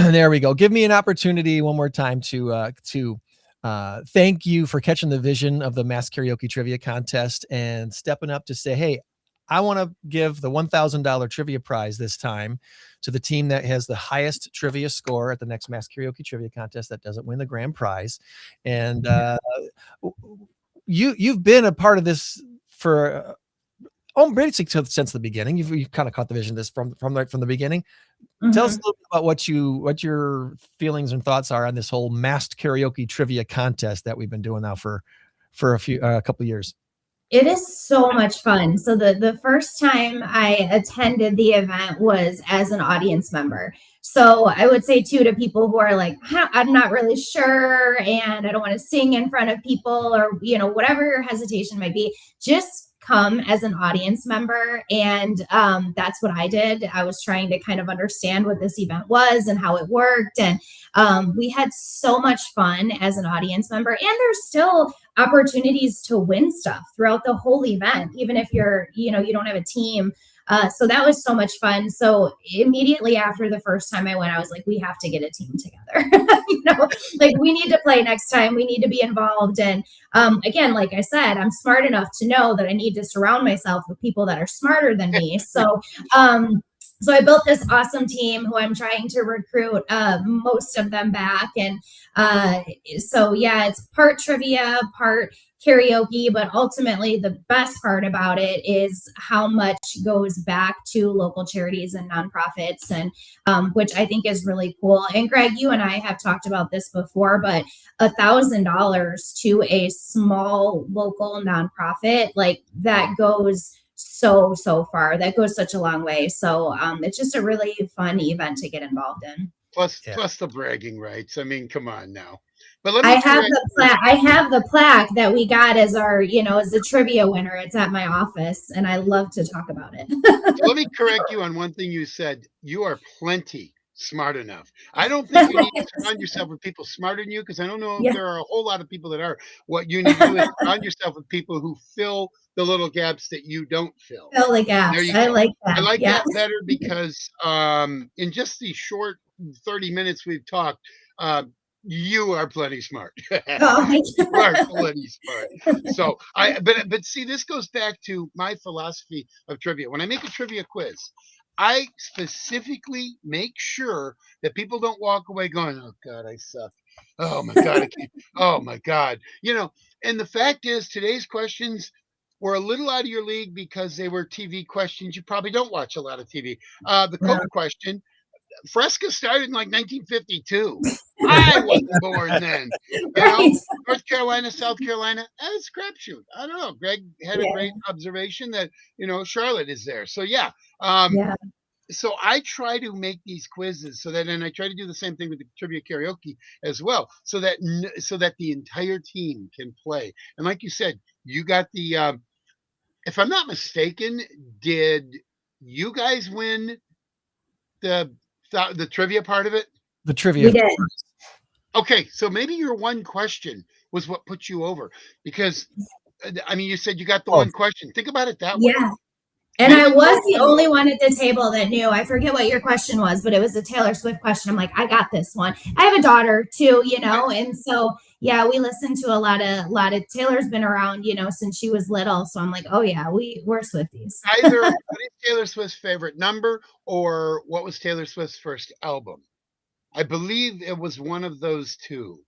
There we go. Give me an opportunity one more time to thank you for catching the vision of the Mass Karaoke Trivia Contest and stepping up to say, hey, I want to give the $1,000 trivia prize this time to the team that has the highest trivia score at the next Mass Karaoke Trivia Contest that doesn't win the grand prize. And you've been a part of this for basically since the beginning. You've kind of caught the vision of this from the beginning. Tell us a little bit about what your feelings and thoughts are on this whole masked karaoke trivia contest that we've been doing now for a couple of years. It is so much fun. So the first time I attended the event was as an audience member. So I would say too, to people who are like, I'm not really sure, and I don't want to sing in front of people, or, whatever your hesitation might be, just come as an audience member. And that's what I did. I was trying to kind of understand what this event was and how it worked. And we had so much fun as an audience member. And there's still opportunities to win stuff throughout the whole event, even if you're, you don't have a team. So that was so much fun. So immediately after the first time I went, I was like, we have to get a team together. Like, we need to play next time. We need to be involved. And again, like I said, I'm smart enough to know that I need to surround myself with people that are smarter than me. So I built this awesome team who I'm trying to recruit most of them back. And so, yeah, it's part trivia, part karaoke, but ultimately the best part about it is how much goes back to local charities and nonprofits, and which I think is really cool. And Greg, you and I have talked about this before, but $1,000 to a small local nonprofit, like, that goes so far. That goes such a long way. So it's just a really fun event to get involved in. Plus the bragging rights. I mean, come on now. But let me I have the plaque that we got as our, as a trivia winner. It's at my office, and I love to talk about it. So let me correct you on one thing you said. You are plenty smart enough. I don't think you need to surround yourself with people smarter than you, because I don't know if there are a whole lot of people that are. What you need to do is surround yourself with people who fill the little gaps that you don't fill. Fill the gaps. I like that. I like that better, because in just the short 30 minutes we've talked, you are plenty smart. You are plenty smart. So but see, this goes back to my philosophy of trivia. When I make a trivia quiz, I specifically make sure that people don't walk away going, "Oh God, I suck. Oh my God, I can't. Oh my God." And the fact is, today's questions were a little out of your league because they were TV questions. You probably don't watch a lot of TV. The Coke question, Fresca started in like 1952. I wasn't born then. You know, Right. North Carolina, South Carolina, it's a crapshoot. I don't know. Greg had a Yeah. great observation that, you know, Charlotte is there. So yeah. So I try to make these quizzes so that, and I try to do the same thing with the trivia karaoke as well, so that the entire team can play. And like you said, you got the. If I'm not mistaken, did you guys win the trivia part of it? The trivia. We did. Okay, so maybe your one question was what put you over, because I mean, you said you got the one question. Think about it that way. Yeah. And I Maybe was the only one at the table that knew. I forget what your question was, but it was a Taylor Swift question. I'm like, I got this one. I have a daughter too, you know, and so yeah, we listen to a lot of Taylor's been around, you know, since she was little. So I'm like, oh yeah, we're Swifties. Either what is Taylor Swift's favorite number, or what was Taylor Swift's first album? I believe it was one of those two.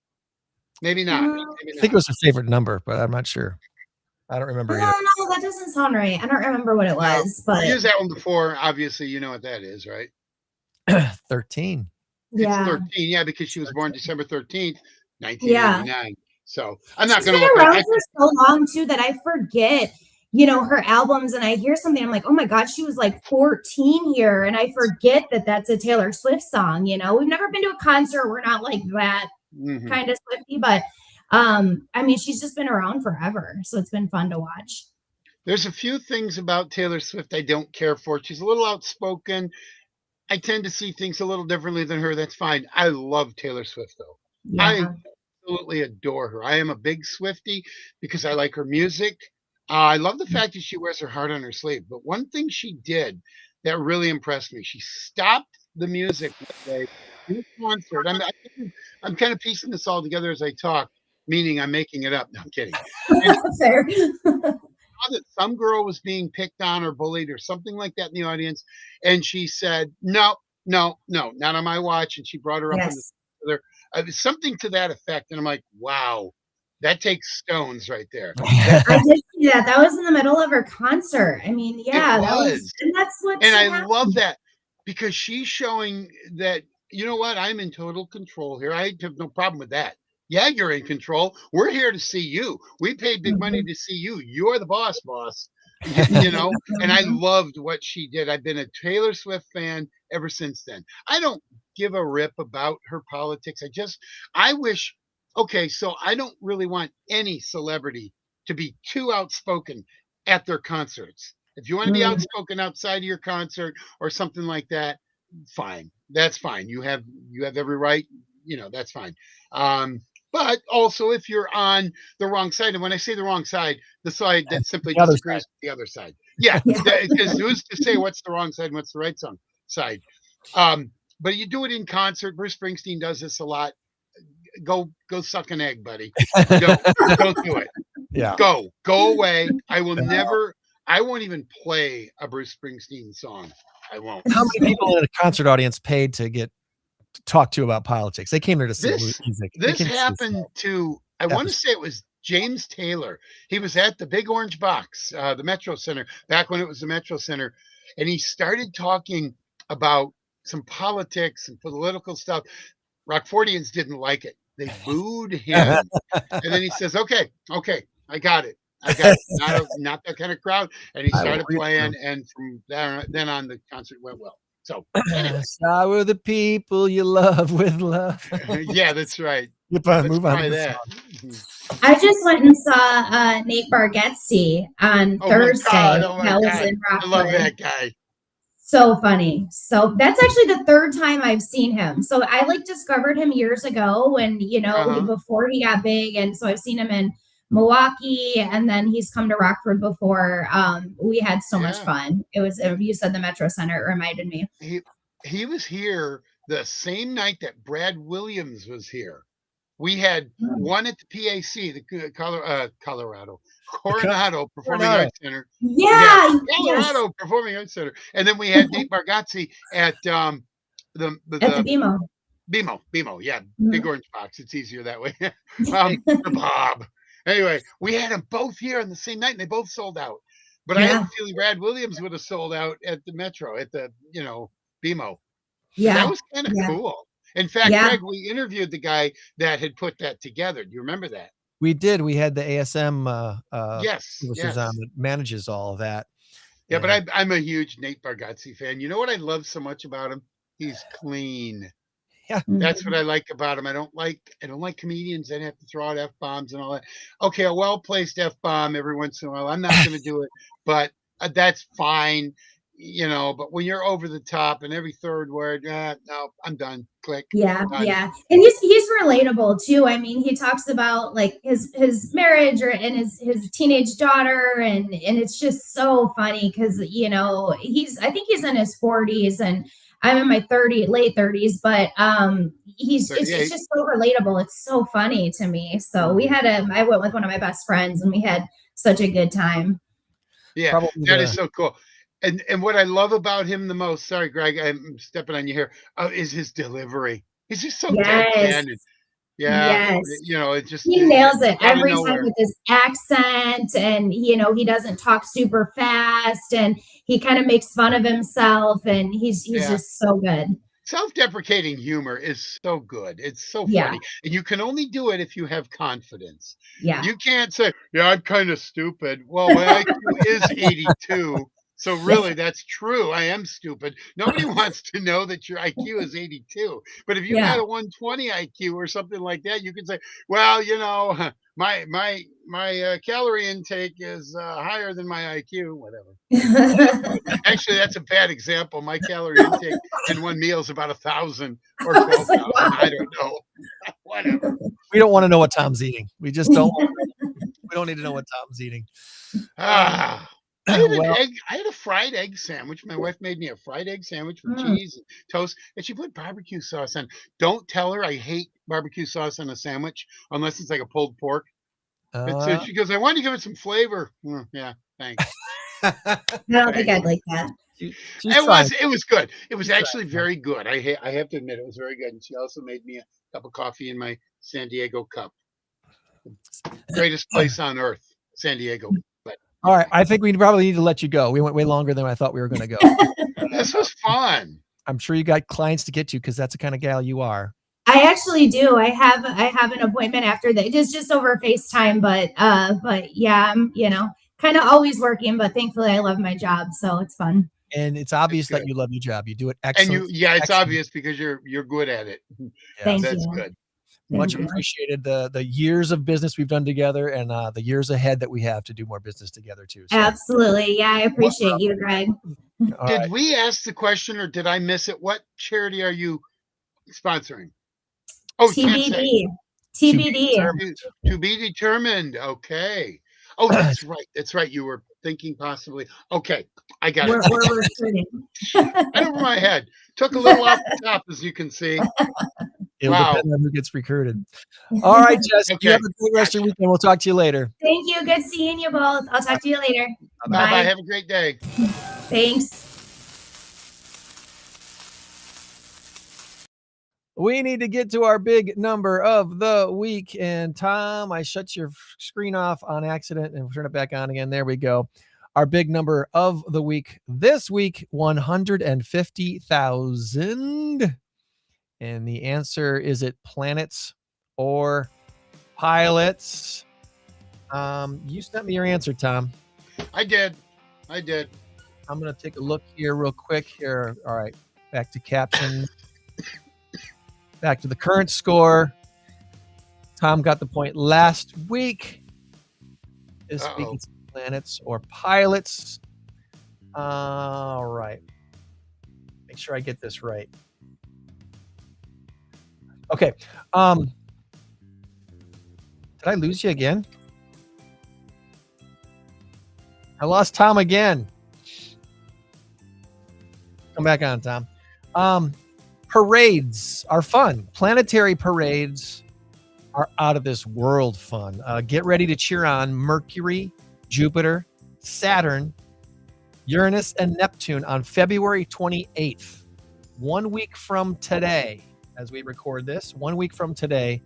Maybe not. Maybe I think it was her favorite number, but I'm not sure. I don't remember either. No, that doesn't sound right. I don't remember what it was, but I used that one before. Obviously, you know what that is, right? 13. yeah. It's 13, yeah, because she was born December 13th, 1989. So I'm not She's going to been look around at for so long too that I forget, you know, her albums, and I hear something, I'm like, oh my God, she was like 14 here, and I forget that that's a Taylor Swift song. You know, we've never been to a concert. We're not like that kind of Swifty, but I mean, she's just been around forever, so it's been fun to watch. There's a few things about Taylor Swift I don't care for. She's a little outspoken. I tend to see things a little differently than her. That's fine. I love Taylor Swift, though. I Yeah. absolutely adore her. I am a big Swiftie because I like her music. I love the fact that she wears her heart on her sleeve. But one thing she did that really impressed me, she stopped the music one day in a concert. I'm kind of piecing this all together as I talk, meaning I'm making it up. No, I'm kidding. Fair. That some girl was being picked on or bullied or something like that in the audience, and she said, "No, no, no, not on my watch." And she brought her up in the something to that effect. And I'm like, wow, that takes stones right there. I did see that. That was in the middle of her concert. I mean, yeah, It was. and that's what. And should I happen. love that because she's showing that, you know what, I'm in total control here. I have no problem with that. Yeah, you're in control. We're here to see you. We paid big money to see you. You're the boss, boss. You know, and I loved what she did. I've been a Taylor Swift fan ever since then. I don't give a rip about her politics. I wish, okay, so I don't really want any celebrity to be too outspoken at their concerts. If you want to be outspoken outside of your concert or something like that, fine. That's fine. You have every right. You know, that's fine. But also, if you're on the wrong side, and when I say the wrong side, the side that simply disagrees with the other side. Yeah, because who's to say what's the wrong side and what's the right side? But you do it in concert. Bruce Springsteen does this a lot. Go suck an egg, buddy. Don't do it. Yeah. Go away. I won't even play a Bruce Springsteen song. I won't. How many people in a concert audience paid to get talked to about politics? They came there to see music. This happened to, I want to say it was James Taylor. He was at the Big Orange Box, the Metro Center, back when it was the Metro Center. And he started talking about some politics and political stuff. Rockfordians didn't like it. They booed him. And then he says, okay, I got it. Not that kind of crowd. And he started playing. And from then on, the concert went well. So anyway. Shower the people you love with love. Yeah, that's right. Move on. That. I just went and saw Nate Bargatze on Thursday. My God. That was in Rockford. I love that guy. So funny. So that's actually the third time I've seen him. So I discovered him years ago when, you know, before he got big. And so I've seen him in Milwaukee, and then he's come to Rockford before. We had so much fun. It was, you said the Metro Center, it reminded me. He was here the same night that Brad Williams was here. We had one at the PAC, the Coronado Performing Arts Center. Yeah, Colorado Performing Arts Center. And then we had Nate Bargatze at the BMO. BMO, yeah. Big Orange Box. It's easier that way. The Bob. Anyway, we had them both here on the same night, and they both sold out. But I had a feeling Brad Williams would have sold out at the Metro, at the, BMO. Yeah. That was kind of Yeah. cool. In fact, Yeah. Greg, we interviewed the guy that had put that together. Do you remember that? We did. We had the ASM Yes. services Yes. on that manages all of that. Yeah, but And I'm a huge Nate Bargatze fan. You know what I love so much about him? He's clean. yeah, That's what Mhm. I like about him. I don't like comedians that have to throw out F-bombs and all that. Okay, a well-placed F-bomb every once in a while. I'm not going to do it, but that's fine, but when you're over the top and every third word, no, I'm done. Click. Yeah, Done. yeah. And he's relatable too. I mean, he talks about like his marriage and his teenage daughter and it's just so funny because I think he's in his 40s and I'm in my late 30s, but it's 38. just so relatable. It's so funny to me. So I went with one of my best friends and we had such a good time. Yeah, probably that is so cool. And what I love about him the most, sorry, Greg, I'm stepping on you here, is his delivery. He's just so Yes. deadpan. And, yeah, Yes. it just He nails it out of every time nowhere. with his accent, and he doesn't talk super fast, and he kind of makes fun of himself, and he's Yeah. just so good. Self-deprecating humor is so good. It's so Yeah. funny. And you can only do it if you have confidence. Yeah. You can't say, yeah, I'm kind of stupid. Well, my IQ is 82. So really, that's true. I am stupid. Nobody wants to know that your IQ is 82. But if you Yeah. had a 120 IQ or something like that, you could say, well, my calorie intake is higher than my IQ, whatever. Actually, that's a bad example. My calorie intake in one meal is about 1,000 or I was 12,000. like, wow. I don't know. Whatever. we don't want to know what Tom's eating. We just don't. We don't need to know what Tom's eating. Ah, I had an Well- egg. I had a fried egg sandwich. My wife made me a fried egg sandwich with Mm. cheese and toast, and she put barbecue sauce on. Don't tell her I hate barbecue sauce on a sandwich unless it's like a pulled pork. And so she goes, "I wanted to give it some flavor." Yeah, thanks. I don't think I'd like that. she's It trying. was good. It was She's trying, actually yeah. very good. I have to admit it was very good. And she also made me a cup of coffee in my San Diego cup. Greatest place on earth, San Diego. But All right, I think we probably need to let you go. We went way longer than I thought we were going to go. this was fun. I'm sure you got clients to get to because that's the kind of gal you are. I actually do. I have an appointment after that. Just over FaceTime, but yeah, I'm kind of always working, but thankfully I love my job, so it's fun. And it's obvious that good. you love your job. You do it And excellent. it's excellent. obvious because you're good at it. Yeah. Thank That's you. good. Much Thank you. appreciated the years of business we've done together and the years ahead that we have to do more business together too. So, Absolutely. Yeah, I appreciate you, Greg. all Did right. we ask the question or did I miss it? What charity are you sponsoring? Oh, can't say. TBD. To be determined. Okay. Oh, that's right. That's right. You were thinking possibly. Okay, I got We're it. recruiting. Right over my head. Took a little off the top, as you can see. It'll Wow. depend on who gets recruited. All right, Jess. You Okay. have a great rest of your weekend. We'll talk to you later. Thank you. Good seeing you both. I'll talk to you later. Bye bye. Bye. Have a great day. Thanks. We need to get to our big number of the week. And Tom, I shut your screen off on accident and turn it back on again. There we go. Our big number of the week this week, 150,000. And the answer, is it planets or pilots? You sent me your answer, Tom. I did. I'm going to take a look here real quick here. All right. Back to captions. Back to the current score. Tom got the point last week. This week it's planets or pilots. All right. Make sure I get this right. Okay. Did I lose you again? I lost Tom again. Come back on, Tom. Parades are fun. Planetary parades are out of this world fun. Get ready to cheer on Mercury, Jupiter, Saturn, Uranus, and Neptune on February 28th. 1 week from today, as we record this, 1 week from today,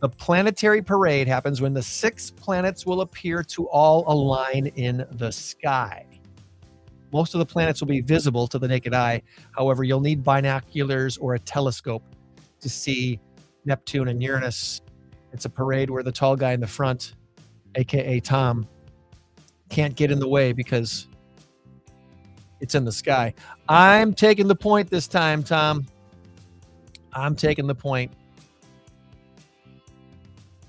the planetary parade happens when the 6 planets will appear to all align in the sky. Most of the planets will be visible to the naked eye. However, you'll need binoculars or a telescope to see Neptune and Uranus. It's a parade where the tall guy in the front, aka Tom, can't get in the way because it's in the sky. I'm taking the point this time, Tom. I'm taking the point.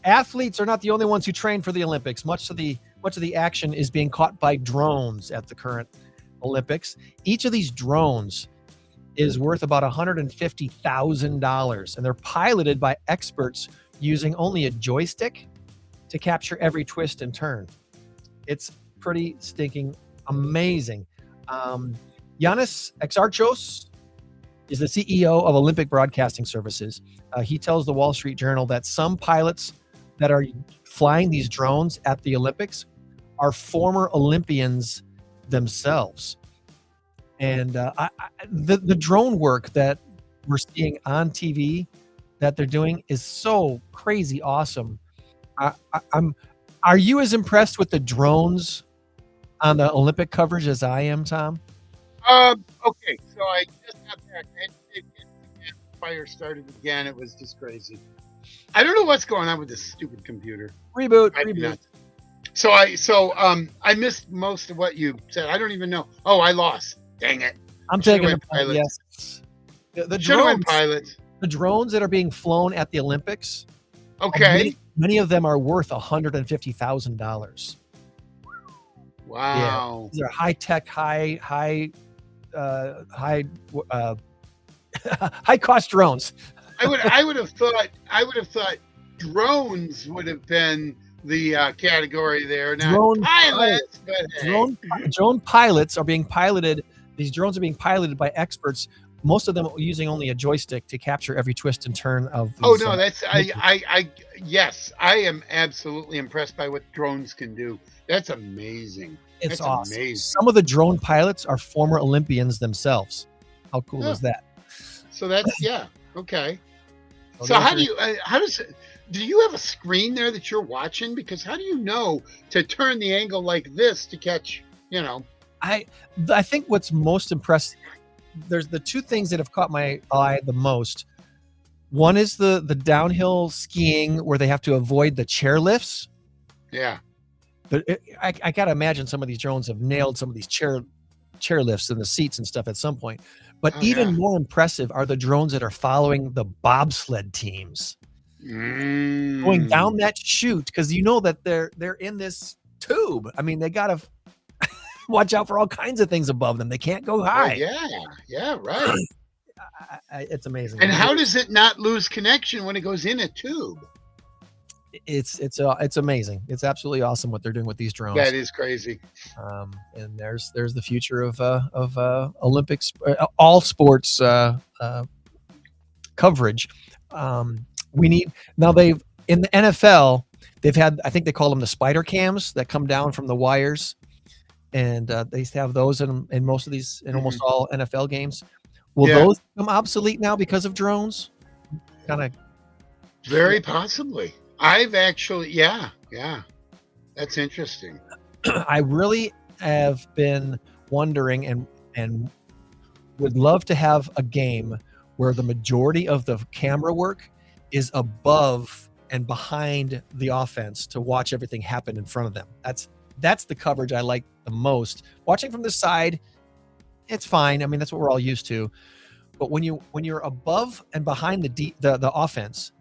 Athletes are not the only ones who train for the Olympics. Much of the action is being caught by drones at the current Olympics. Each of these drones is worth about $150,000, and they're piloted by experts using only a joystick to capture every twist and turn. It's pretty stinking amazing. Yanis Exarchos is the CEO of Olympic Broadcasting Services. He tells the Wall Street Journal that some pilots that are flying these drones at the Olympics are former Olympians themselves. And the drone work that we're seeing on TV that they're doing is so crazy awesome. Are you as impressed with the drones on the Olympic coverage as I am, Tom? Okay, so I just got back. Fire started again. It was just crazy. I don't know what's going on with this stupid computer. Reboot. So I missed most of what you said. I don't even know. Oh, I lost. Dang it. I'm taking the pilot. Yes. The drones, pilots. The drones that are being flown at the Olympics. Okay. Many of them are worth $150,000. Wow. Yeah. These are high tech, high cost drones. I would have thought drones would have been the category there. Now drone pilots. Drone pilots are being piloted. These drones are being piloted by experts. Most of them using only a joystick to capture every twist and turn of. These, yes, I am absolutely impressed by what drones can do. That's amazing. That's awesome. Amazing. Some of the drone pilots are former Olympians themselves. How cool is that? So that's okay. So how do you have a screen there that you're watching? Because how do you know to turn the angle like this to catch? I think what's most impressive. There's the two things that have caught my eye the most. One is the downhill skiing where they have to avoid the chair lifts. Yeah. But I got to imagine some of these drones have nailed some of these chair lifts and the seats and stuff at some point. But even more impressive are the drones that are following the bobsled teams. Going down that chute, because that they're in this tube. I mean, they got to watch out for all kinds of things above them. They can't go high. Yeah, right. It's amazing. And how does it not lose connection when it goes in a tube? It's amazing. It's absolutely awesome what they're doing with these drones. That is crazy. And there's the future of Olympics, all sports coverage. We need now. In the NFL, they've had, I think they call them the spider cams that come down from the wires, and they have those in most of these, in almost all NFL games. Will those become obsolete now because of drones? Very possibly. I've actually, that's interesting. I really have been wondering and would love to have a game where the majority of the camera work is above and behind the offense to watch everything happen in front of them. That's the coverage I like the most. Watching from the side, it's fine. I mean, that's what we're all used to. But when you're above and behind the offense,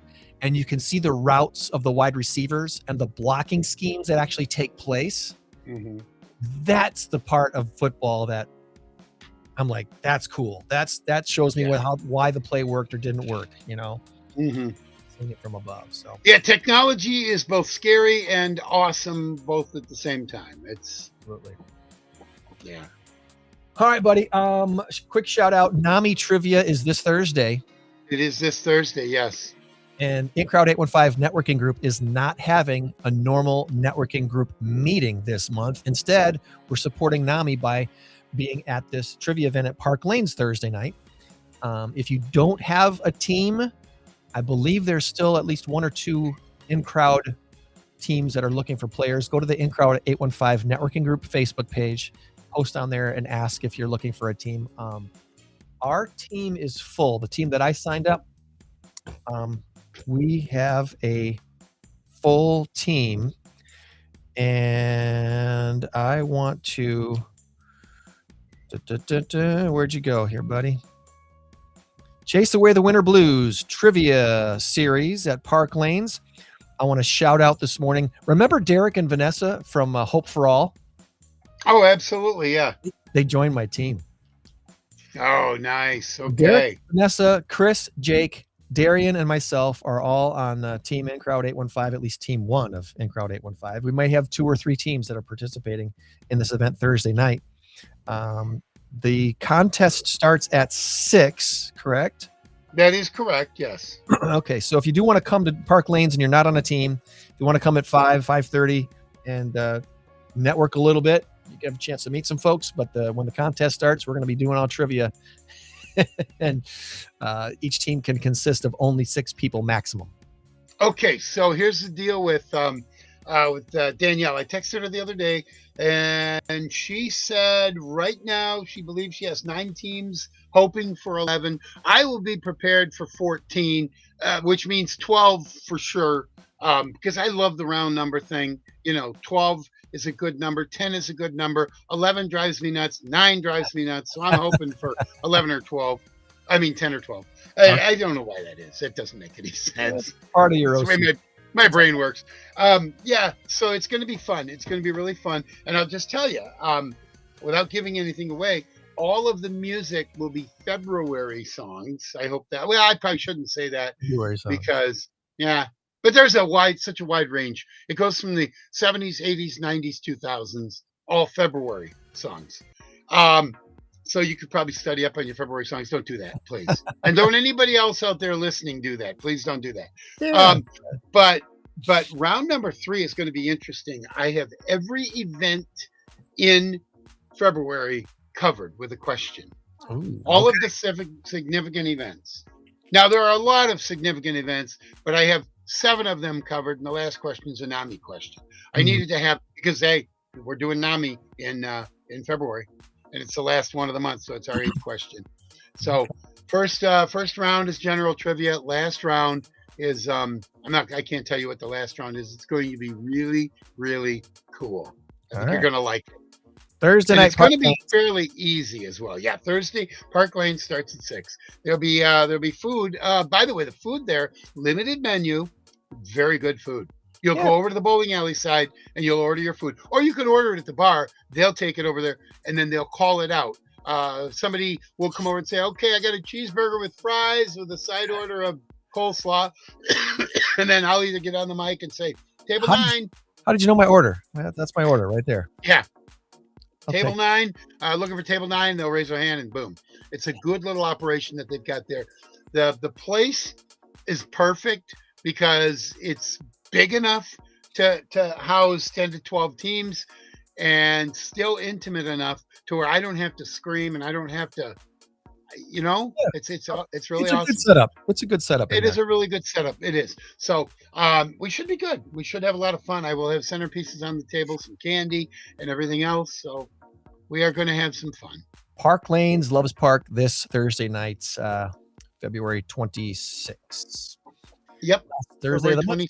and you can see the routes of the wide receivers and the blocking schemes that actually take place. That's the part of football that I'm like, that's cool. That shows me why the play worked or didn't work. Seeing it from above. So technology is both scary and awesome, both at the same time. It's absolutely. Yeah. All right, buddy. Quick shout out. NAMI trivia is this Thursday. It is this Thursday. Yes. And InCrowd 815 Networking Group is not having a normal networking group meeting this month. Instead, we're supporting NAMI by being at this trivia event at Park Lanes Thursday night. If you don't have a team, I believe there's still at least one or two InCrowd teams that are looking for players. Go to the InCrowd 815 Networking Group Facebook page post on there and ask if you're looking for a team. Our team is full. The team that I signed up, we have a full team, and I want to. Where'd you go here, buddy? Chase Away the Winter Blues trivia series at Park Lanes. I want to shout out this morning. Remember Derek and Vanessa from Hope for All? Oh, absolutely. Yeah. They joined my team. Oh, nice. Okay. Derek, Vanessa, Chris, Jake, Darian, and myself are all on Team In Crowd 815, at least Team 1 of In Crowd 815. We might have 2 or 3 teams that are participating in this event Thursday night. The contest starts at 6, correct? That is correct. Yes. Okay. So if you do want to come to Park Lanes and you're not on a team, if you want to come at 5:30 and network a little bit, you can have a chance to meet some folks. But when the contest starts, we're going to be doing all trivia, and each team can consist of only 6 people maximum. Okay. So here's the deal with Danielle. I texted her the other day, and she said right now she believes she has 9 teams, hoping for 11. I will be prepared for 14, which means 12 for sure, because I love the round number thing. 12 is a good number, 10 is a good number, 11 drives me nuts, 9 drives me nuts. So I'm hoping for 11 or 12. I mean 10 or 12. I don't know why that is. It doesn't make any sense. Part of your That's the way my brain works. Yeah, so it's going to be fun. It's going to be really fun. And I'll just tell you, without giving anything away, all of the music will be February songs. I hope that. Well, I probably shouldn't say that because, yeah. But there's such a wide range. It goes from the 70s, 80s, 90s, 2000s, all February songs. So you could probably study up on your February songs. Don't do that, please. And don't anybody else out there listening do that. Please don't do that. But round number 3 is going to be interesting. I have every event in February covered with a question. All of the significant events. Now, there are a lot of significant events, but I have 7 of them covered, and the last question is a NAMI question. I needed to have, because we're doing NAMI in February, and it's the last one of the month, so it's our 8th question. So first round is general trivia. Last round is I can't tell you what the last round is. It's going to be really, really cool. I think you're going to like it. Thursday night. It's going to be fairly easy as well. Yeah, Thursday, Park Lane starts at 6. There'll be food. By the way, the food there, limited menu, very good food. You'll go over to the bowling alley side and you'll order your food, or you can order it at the bar. They'll take it over there and then they'll call it out. Somebody will come over and say, "Okay, I got a cheeseburger with fries with a side order of coleslaw," and then I'll either get on the mic and say, "Table 9." How did you know my order? That's my order right there. Yeah. Okay. Table 9, looking for table 9, they'll raise their hand and boom. It's a good little operation that they've got there. The place is perfect because it's big enough to house 10 to 12 teams and still intimate enough to where I don't have to scream and I don't have to, it's really awesome. Good setup. It's a good setup. It is a really good setup. It is. So we should be good. We should have a lot of fun. I will have centerpieces on the table, some candy and everything else. So we are going to have some fun. Park Lanes, Loves Park, this Thursday night, February 26th. Yep. Thursday the 26th.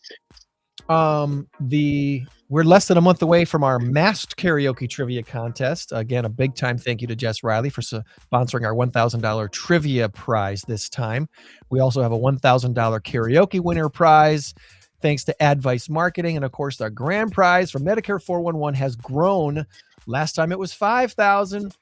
We're less than a month away from our masked karaoke trivia contest. Again, a big time thank you to Jess Rielly for sponsoring our $1,000 trivia prize this time. We also have a $1,000 karaoke winner prize, thanks to Advice Marketing. And of course, our grand prize for Medicare 411 has grown. Last time it was $5,000.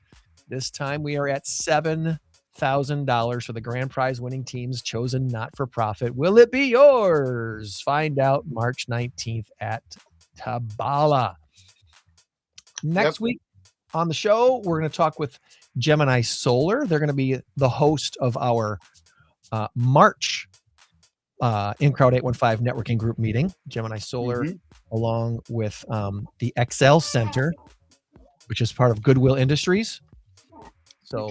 This time we are at $7,000 for the grand prize winning teams chosen not for profit. Will it be yours? Find out March 19th at Tabala. Next week on the show, we're going to talk with Gemini Solar. They're going to be the host of our March In Crowd 815 networking group meeting. Gemini Solar, along with the XL Center, which is part of Goodwill Industries. So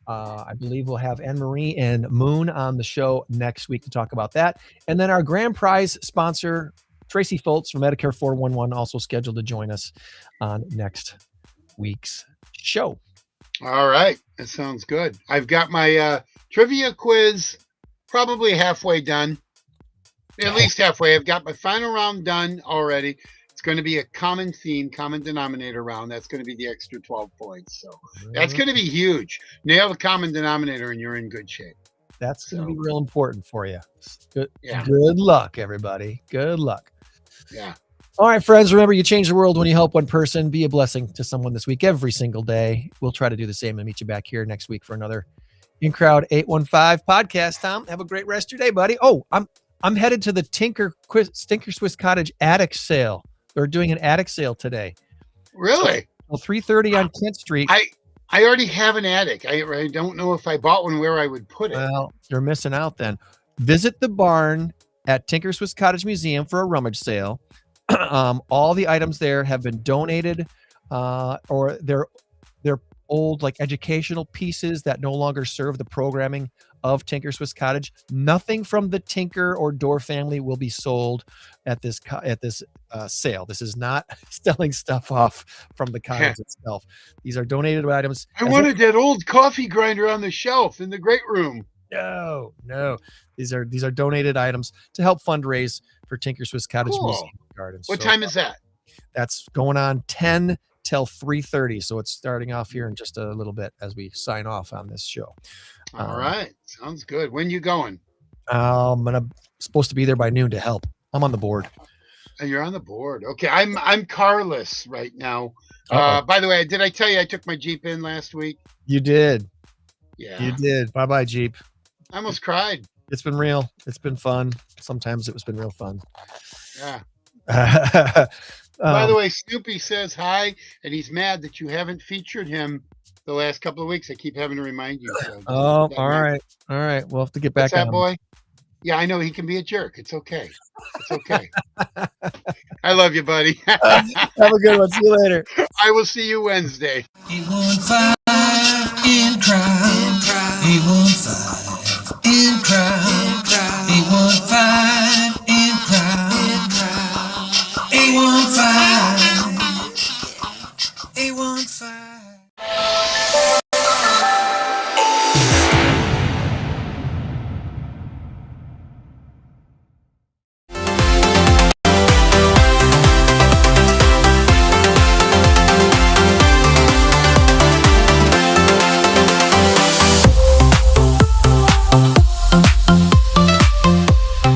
I believe we'll have Anne-Marie and Moon on the show next week to talk about that. And then our grand prize sponsor, Tracy Foltz from Medicare 411, also scheduled to join us on next week's show. All right. That sounds good. I've got my trivia quiz probably halfway done. At least halfway. I've got my final round done already. It's going to be a common theme, common denominator round. That's going to be the extra 12 points. So that's going to be huge. Nail the common denominator and you're in good shape. That's going to be real important for you. Good, Yeah. Good luck, everybody. Good luck. Yeah. All right, friends, remember you change the world when you help one person. Be a blessing to someone this week, every single day. We'll try to do the same and meet you back here next week for another In Crowd 815 podcast. Tom, have a great rest of your day, buddy. Oh, I'm headed to the Tinker Swiss Cottage attic sale. They're doing an attic sale today. Really? Well, 330 on Kent Street. I already have an attic. I don't know if I bought one where I would put it. Well, you're missing out then. Visit the barn at Tinker Swiss Cottage Museum for a rummage sale. All the items there have been donated, or they're old like educational pieces that no longer serve the programming of Tinker Swiss Cottage. Nothing from the Tinker or Door family will be sold at this sale. This is not selling stuff off from the cottage itself. These are donated items. I wanted that old coffee grinder on the shelf in the great room. No. These are donated items to help fundraise for Tinker Swiss Cottage Cool. Museum Gardens. What time is that? That's going on 10 till 3:30. So it's starting off here in just a little bit as we sign off on this show. All right. Sounds good. When you going? I'm supposed to be there by noon to help. I'm on the board. Oh, you're on the board. Okay. I'm carless right now. Uh-oh. By the way, did I tell you I took my Jeep in last week? You did. Yeah. You did. Bye-bye, Jeep. I almost cried. It's been real. It's been fun. Sometimes it's been real fun. Yeah. By the way, Snoopy says hi, and he's mad that you haven't featured him the last couple of weeks. I keep having to remind you. So all right. We'll have to get back What's that, on. boy? Yeah, I know he can be a jerk. It's okay. It's okay. I love you, buddy. Have a good one. See you later. I will see you Wednesday. 815